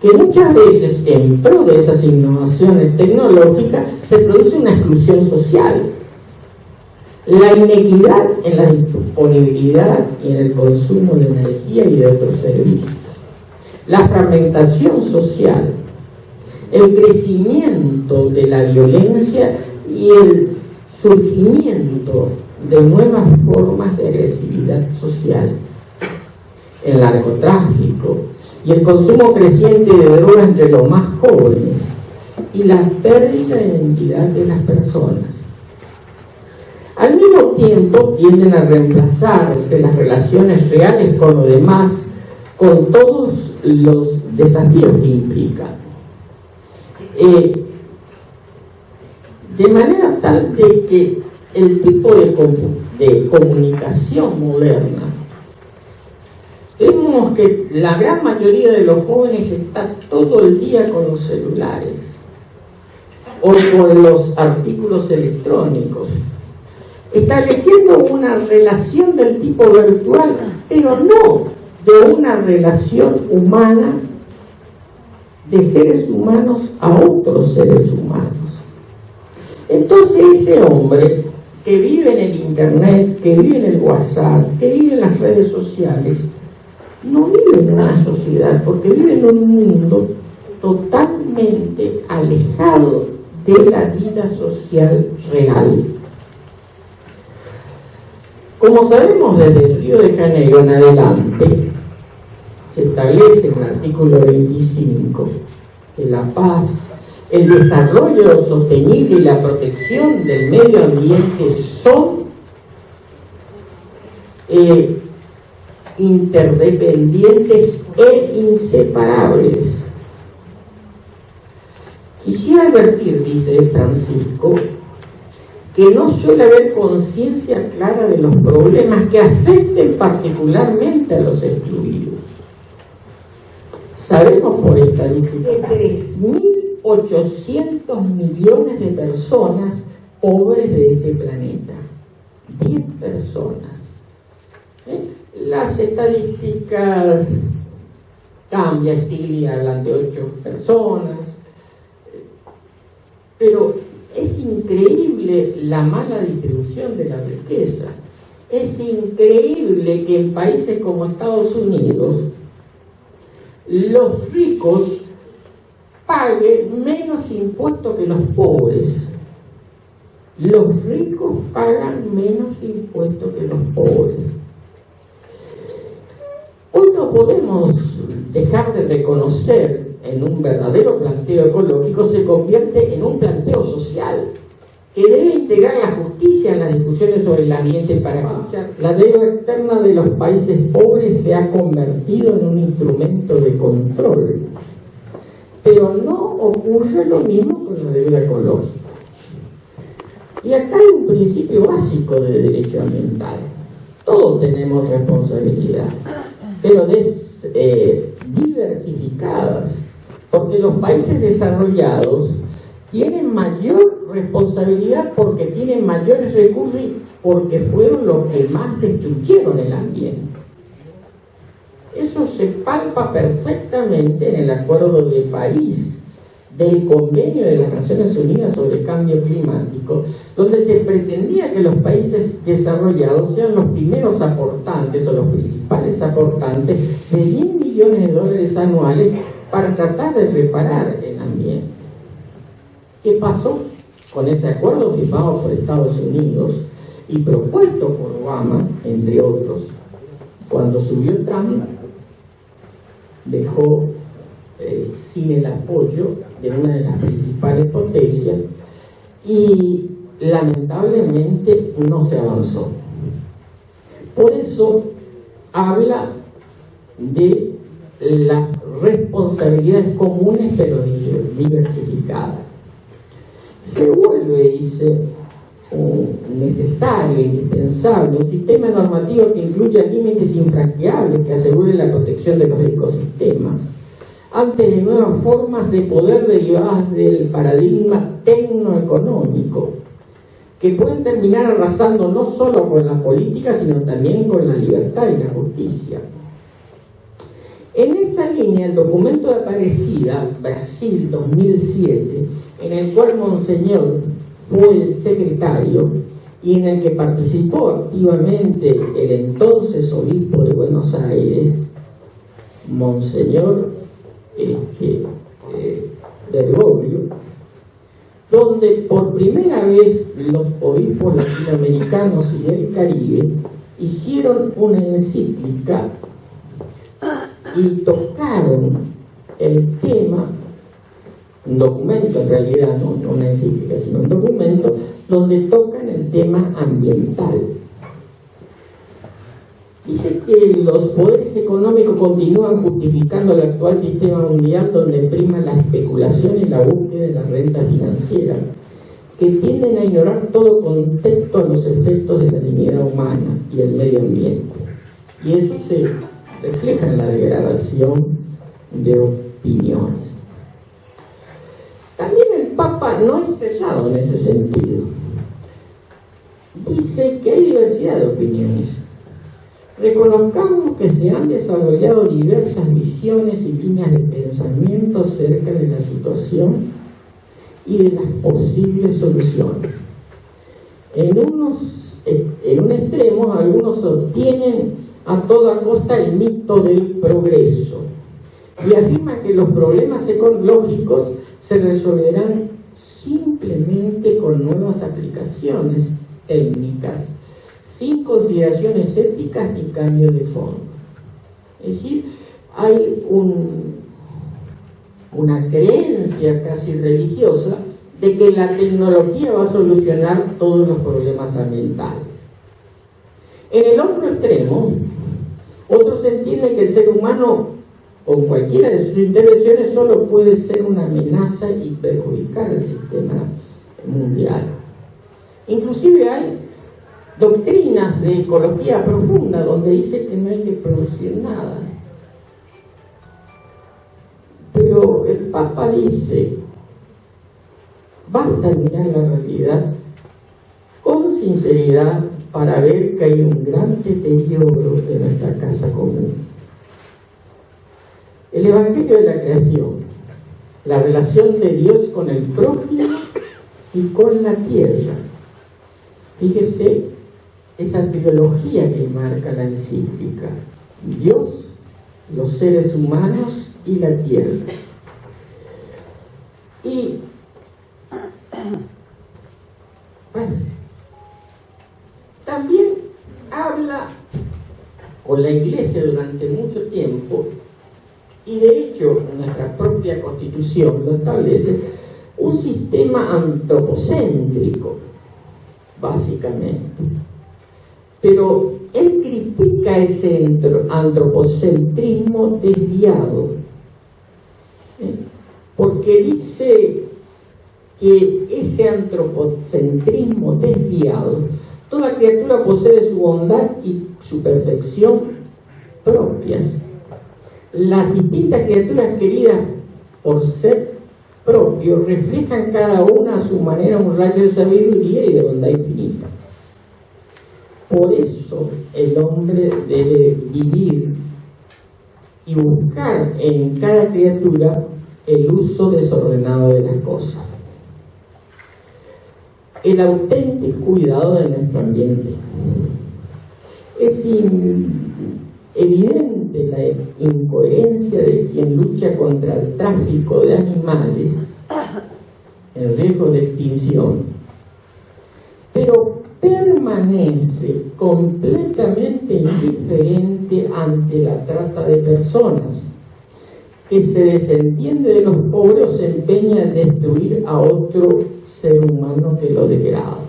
que muchas veces en pro de esas innovaciones tecnológicas se produce una exclusión social. La inequidad en la disponibilidad y en el consumo de energía y de otros servicios, la fragmentación social, el crecimiento de la violencia y el surgimiento de nuevas formas de agresividad social, el narcotráfico y el consumo creciente de drogas entre los más jóvenes y la pérdida de identidad de las personas. Al mismo tiempo tienden a reemplazarse las relaciones reales con lo demás, con todos los desafíos que implican. De manera tal de que el tipo de de comunicación moderna, vemos que la gran mayoría de los jóvenes está todo el día con los celulares o con los artículos electrónicos, estableciendo una relación del tipo virtual, pero no de una relación humana, de seres humanos a otros seres humanos. Entonces ese hombre que vive en el internet, que vive en el WhatsApp, que vive en las redes sociales, no vive en una sociedad, porque vive en un mundo totalmente alejado de la vida social real. Como sabemos, desde el Río de Janeiro en adelante se establece en el artículo 25 que la paz, el desarrollo sostenible y la protección del medio ambiente son interdependientes e inseparables. Quisiera advertir, dice Francisco, que no suele haber conciencia clara de los problemas que afecten particularmente a los excluidos. Sabemos por estadística que 3.800 millones de personas pobres de este planeta. 10 personas. Las estadísticas cambian, Stiglitz hablan de 8 personas, pero es increíble la mala distribución de la riqueza. Es increíble que en países como Estados Unidos los ricos paguen menos impuestos que los pobres. Los ricos pagan menos impuestos que los pobres. Hoy no podemos dejar de reconocer en un verdadero planteo ecológico, se convierte en un planteo social que debe integrar la justicia en las discusiones sobre el ambiente para escuchar. La deuda externa de los países pobres se ha convertido en un instrumento de control, pero no ocurre lo mismo con la deuda ecológica. Y acá hay un principio básico de derecho ambiental. Todos tenemos responsabilidad, pero diversificadas, porque los países desarrollados tienen mayor responsabilidad porque tienen mayores recursos y porque fueron los que más destruyeron el ambiente. Eso se palpa perfectamente en el Acuerdo de París del Convenio de las Naciones Unidas sobre el Cambio Climático, donde se pretendía que los países desarrollados sean los primeros aportantes o los principales aportantes de $10 millones anuales para tratar de reparar el ambiente. ¿Qué pasó con ese acuerdo firmado por Estados Unidos y propuesto por Obama, entre otros? Cuando subió Trump, dejó sin el apoyo de una de las principales potencias y lamentablemente no se avanzó. Por eso habla de las responsabilidades comunes pero diversificadas. Se vuelve, dice, necesario, indispensable, un sistema normativo que incluya límites infranqueables que aseguren la protección de los ecosistemas ante de nuevas formas de poder derivadas del paradigma tecnoeconómico, que pueden terminar arrasando no solo con la política, sino también con la libertad y la justicia. En esa línea, el documento de Aparecida, Brasil 2007, en el cual Monseñor fue el secretario y en el que participó activamente el entonces obispo de Buenos Aires, Monseñor Bergoglio, donde por primera vez los obispos latinoamericanos y del Caribe hicieron una encíclica y tocaron el tema, un documento en realidad, no una encíclica, sino un documento donde tocan el tema ambiental. Dice que los poderes económicos continúan justificando el actual sistema mundial donde prima la especulación y la búsqueda de la renta financiera, que tienden a ignorar todo contexto a los efectos de la dignidad humana y el medio ambiente. Y eso se refleja en la degradación de opiniones. También el Papa no es cerrado en ese sentido. Dice que hay diversidad de opiniones. Reconozcamos que se han desarrollado diversas visiones y líneas de pensamiento acerca de la situación y de las posibles soluciones. En un extremo, algunos sostienen a toda costa el mito del progreso y afirman que los problemas ecológicos se resolverán simplemente con nuevas aplicaciones técnicas, sin consideraciones éticas ni cambio de fondo. Es decir, hay una creencia casi religiosa de que la tecnología va a solucionar todos los problemas ambientales. En el otro extremo, otros entienden que el ser humano, con cualquiera de sus intervenciones, solo puede ser una amenaza y perjudicar al sistema mundial. Inclusive hay doctrinas de ecología profunda donde dice que no hay que producir nada. Pero el Papa dice, basta mirar la realidad con sinceridad para ver que hay un gran deterioro de nuestra casa común. El Evangelio de la creación, la relación de Dios con el prójimo y con la tierra. Fíjese esa trilogía que marca la encíclica: Dios, los seres humanos y la tierra. Y bueno, también habla con la Iglesia durante mucho tiempo, y de hecho nuestra propia Constitución lo establece, un sistema antropocéntrico, básicamente. Pero él critica ese antropocentrismo desviado, porque dice que ese antropocentrismo desviado, toda criatura posee su bondad y su perfección propias. Las distintas criaturas queridas por ser propio reflejan cada una a su manera un rayo de sabiduría y de bondad infinita. Por eso el hombre debe vivir y buscar en cada criatura el uso desordenado de las cosas. El auténtico cuidado de nuestro ambiente. Es evidente la incoherencia de quien lucha contra el tráfico de animales en riesgo de extinción, pero permanece completamente indiferente ante la trata de personas, que se desentiende de los pobres o se empeña en destruir a otro ser humano que lo degrada.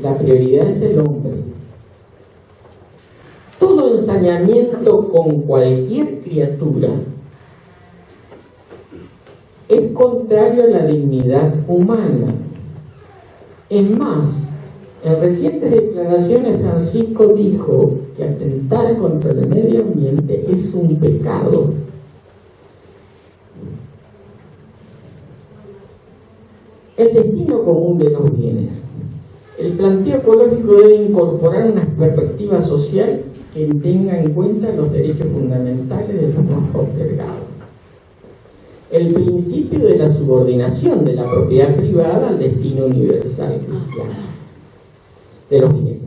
La prioridad es el hombre. Todo ensañamiento con cualquier criatura es contrario a la dignidad humana. Es más, en recientes declaraciones Francisco dijo que atentar contra el medio ambiente es un pecado. El destino común de los bienes. El planteo ecológico debe incorporar una perspectiva social que tenga en cuenta los derechos fundamentales de los más postergados. El principio de la subordinación de la propiedad privada al destino universal cristiano de los bienes.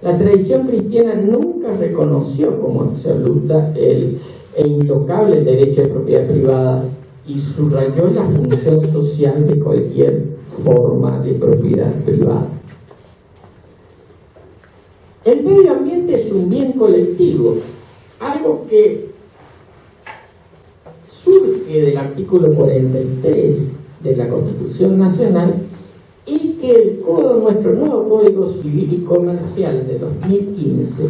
La tradición cristiana nunca reconoció como absoluta e intocable el derecho de propiedad privada y subrayó la función social de cualquier forma de propiedad privada. El medio ambiente es un bien colectivo, algo que surge del artículo 43 de la Constitución Nacional y que nuestro nuevo Código Civil y Comercial de 2015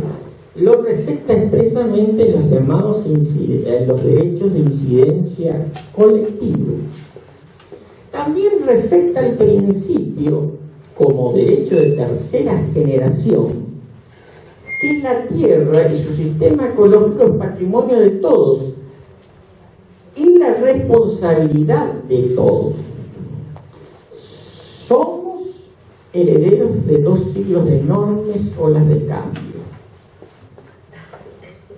lo receta expresamente en los llamados los derechos de incidencia colectivo. también receta el principio, como derecho de tercera generación, que la tierra y su sistema ecológico es patrimonio de todos y la responsabilidad de todos. Somos herederos de 2 siglos de enormes olas de cambio.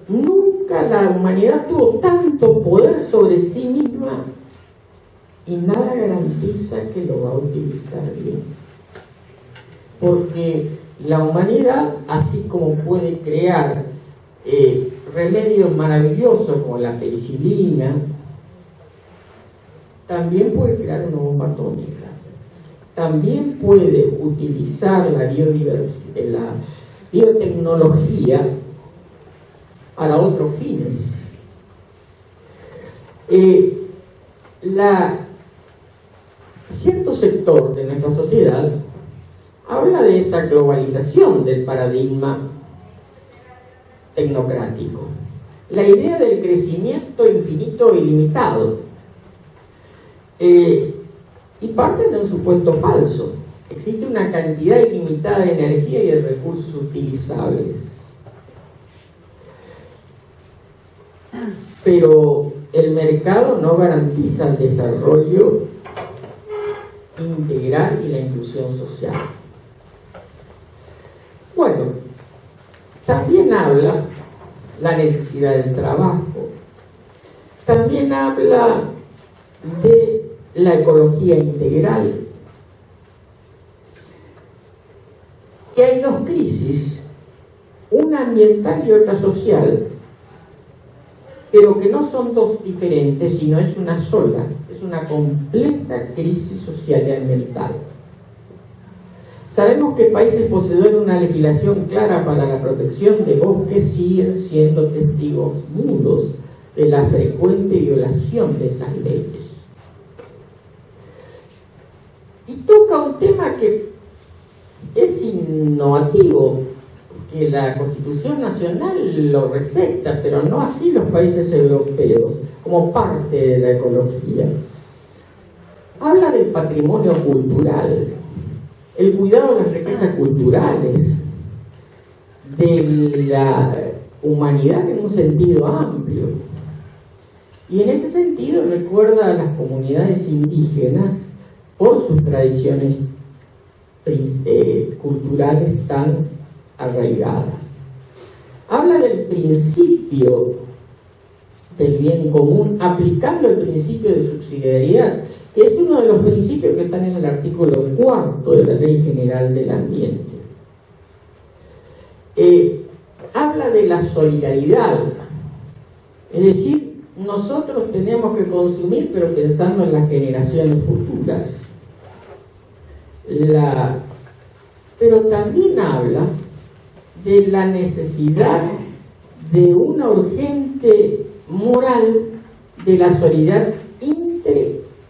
Nunca la humanidad tuvo tanto poder sobre sí misma y nada garantiza que lo va a utilizar bien. Porque la humanidad, así como puede crear remedios maravillosos como la penicilina, también puede crear una bomba atómica. También puede utilizar la biotecnología para otros fines. Cierto sector de nuestra sociedad habla de esa globalización del paradigma tecnocrático, la idea del crecimiento infinito e ilimitado, y parte de un supuesto falso. Existe una cantidad ilimitada de energía y de recursos utilizables, pero el mercado no garantiza el desarrollo integral y la inclusión social. Bueno, también habla la necesidad del trabajo, también habla de la ecología integral. Y hay 2 crisis, una ambiental y otra social, pero que no son 2 diferentes, sino es una sola, es una compleja crisis social y ambiental. Sabemos que países poseedores de una legislación clara para la protección de bosques siguen siendo testigos mudos de la frecuente violación de esas leyes. Y toca un tema que es innovativo, que la Constitución Nacional lo receta, pero no así los países europeos, como parte de la ecología. Habla del patrimonio cultural, el cuidado de las riquezas culturales, de la humanidad en un sentido amplio. Y en ese sentido recuerda a las comunidades indígenas por sus tradiciones culturales tan arraigadas. Habla del principio del bien común, aplicando el principio de subsidiariedad, que es uno de los principios que están en el artículo 4 de la Ley General del Ambiente. Habla de la solidaridad, es decir, nosotros tenemos que consumir, pero pensando en las generaciones futuras. Pero también habla de la necesidad de una urgente moral de la solidaridad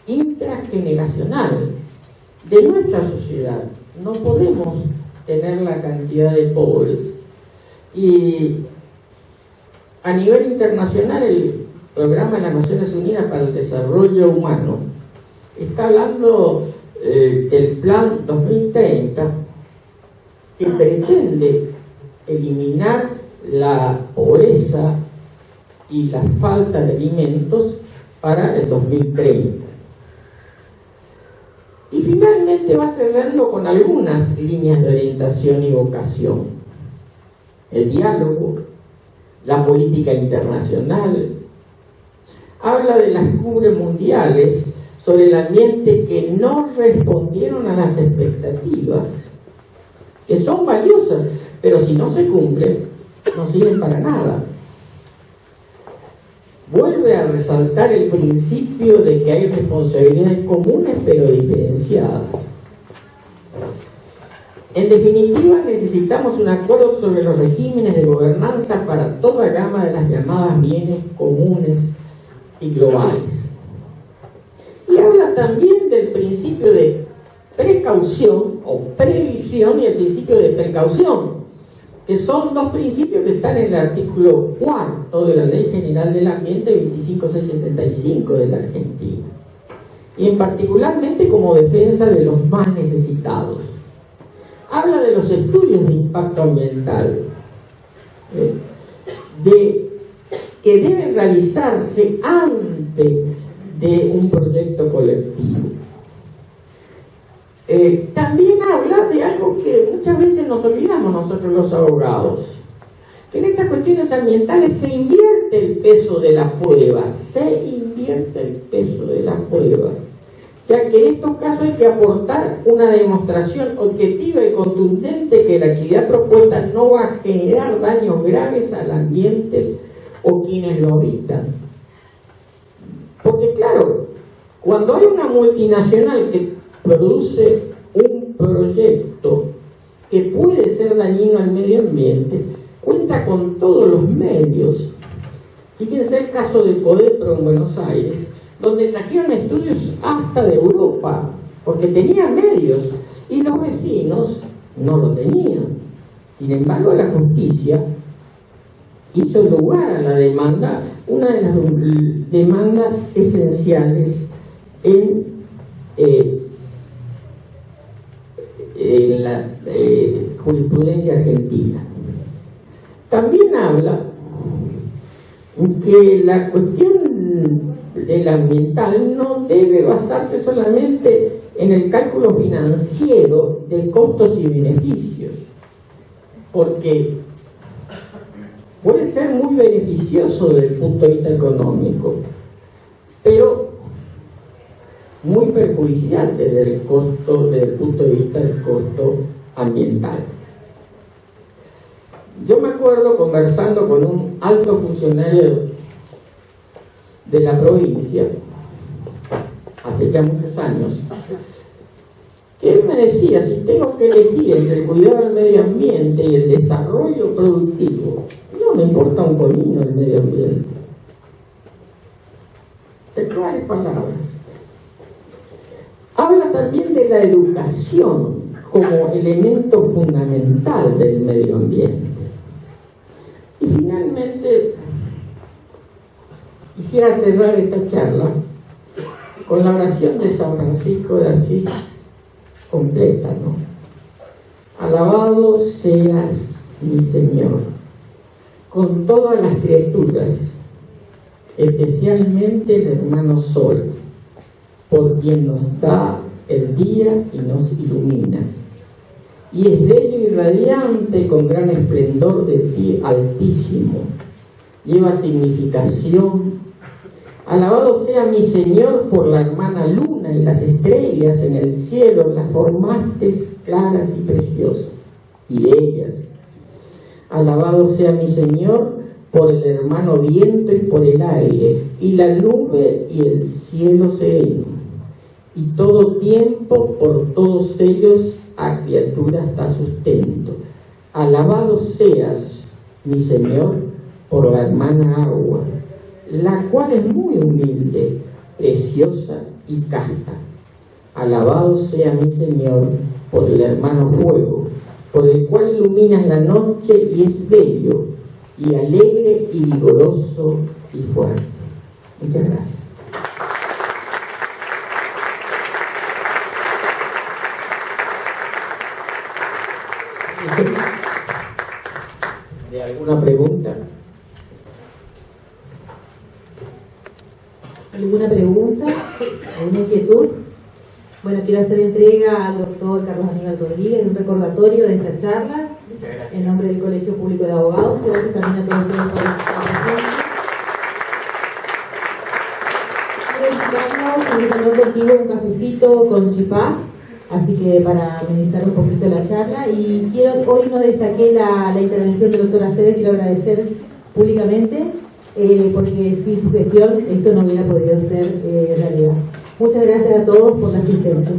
intrageneracional de nuestra sociedad. No podemos tener la cantidad de pobres. Y a nivel internacional, el Programa de las Naciones Unidas para el Desarrollo Humano está hablando del Plan 2030, que pretende eliminar la pobreza y la falta de alimentos para el 2030. Y finalmente va cerrando con algunas líneas de orientación y vocación: el diálogo, la política internacional. Habla de las cumbres mundiales sobre el ambiente que no respondieron a las expectativas, que son valiosas, pero si no se cumplen, no sirven para nada. Vuelve a resaltar el principio de que hay responsabilidades comunes pero diferenciadas. En definitiva, necesitamos un acuerdo sobre los regímenes de gobernanza para toda gama de las llamadas bienes comunes y globales. Y habla también del principio de precaución o previsión y el principio de precaución, que son 2 principios que están en el artículo 4 de la Ley General del Ambiente 25675 de la Argentina. y en particularmente como defensa de los más necesitados. Habla de los estudios de impacto ambiental, que deben realizarse antes de un proyecto colectivo. También habla de algo que muchas veces nos olvidamos nosotros los abogados, que en estas cuestiones ambientales se invierte el peso de la prueba, ya que en estos casos hay que aportar una demostración objetiva y contundente que la actividad propuesta no va a generar daños graves al ambiente o quienes lo habitan. Porque claro, cuando hay una multinacional que produce un proyecto que puede ser dañino al medio ambiente, cuenta con todos los medios. Fíjense el caso de Codepro en Buenos Aires, donde trajeron estudios hasta de Europa, porque tenían medios, y los vecinos no lo tenían. Sin embargo, la justicia hizo lugar a la demanda, una de las demandas esenciales en la jurisprudencia argentina. También habla que la cuestión del ambiental no debe basarse solamente en el cálculo financiero de costos y beneficios, porque puede ser muy beneficioso desde el punto de vista económico, pero muy perjudicial desde el punto de vista del costo ambiental. Yo me acuerdo conversando con un alto funcionario de la provincia, hace ya muchos años, que él me decía, si tengo que elegir entre el cuidado del medio ambiente y el desarrollo productivo, no me importa un comino el medio ambiente. En claras palabras. Habla también de la educación como elemento fundamental del medio ambiente. Y finalmente, quisiera cerrar esta charla con la oración de San Francisco de Asís completa, ¿no? Alabado seas, mi Señor, con todas las criaturas, especialmente el hermano Sol, por quien nos da el día y nos iluminas. Y es bello y radiante con gran esplendor de ti altísimo. Lleva significación. Alabado sea mi Señor por la hermana luna y las estrellas en el cielo, las formaste claras y preciosas, y bellas. Alabado sea mi Señor por el hermano viento y por el aire, y la nube y el cielo sereno, y todo tiempo por todos ellos a criaturas da sustento. Alabado seas, mi Señor, por la hermana agua, la cual es muy humilde, preciosa y casta. Alabado sea mi Señor por el hermano fuego, por el cual iluminas la noche y es bello, y alegre y vigoroso y fuerte. Muchas gracias. ¿De alguna pregunta? ¿Alguna pregunta? ¿Alguna inquietud? Bueno, quiero hacer entrega al doctor Carlos Aníbal Rodríguez de un recordatorio de esta charla en nombre del Colegio Público de Abogados. Gracias también a todos ustedes por la participación. Quiero invitarnos contigo un cafecito con chipá, así que para amenizar un poquito la charla. Y hoy no destaqué la intervención del doctor Aceves, quiero agradecer públicamente, porque sin su gestión esto no hubiera podido ser realidad. Muchas gracias a todos por la asistencia.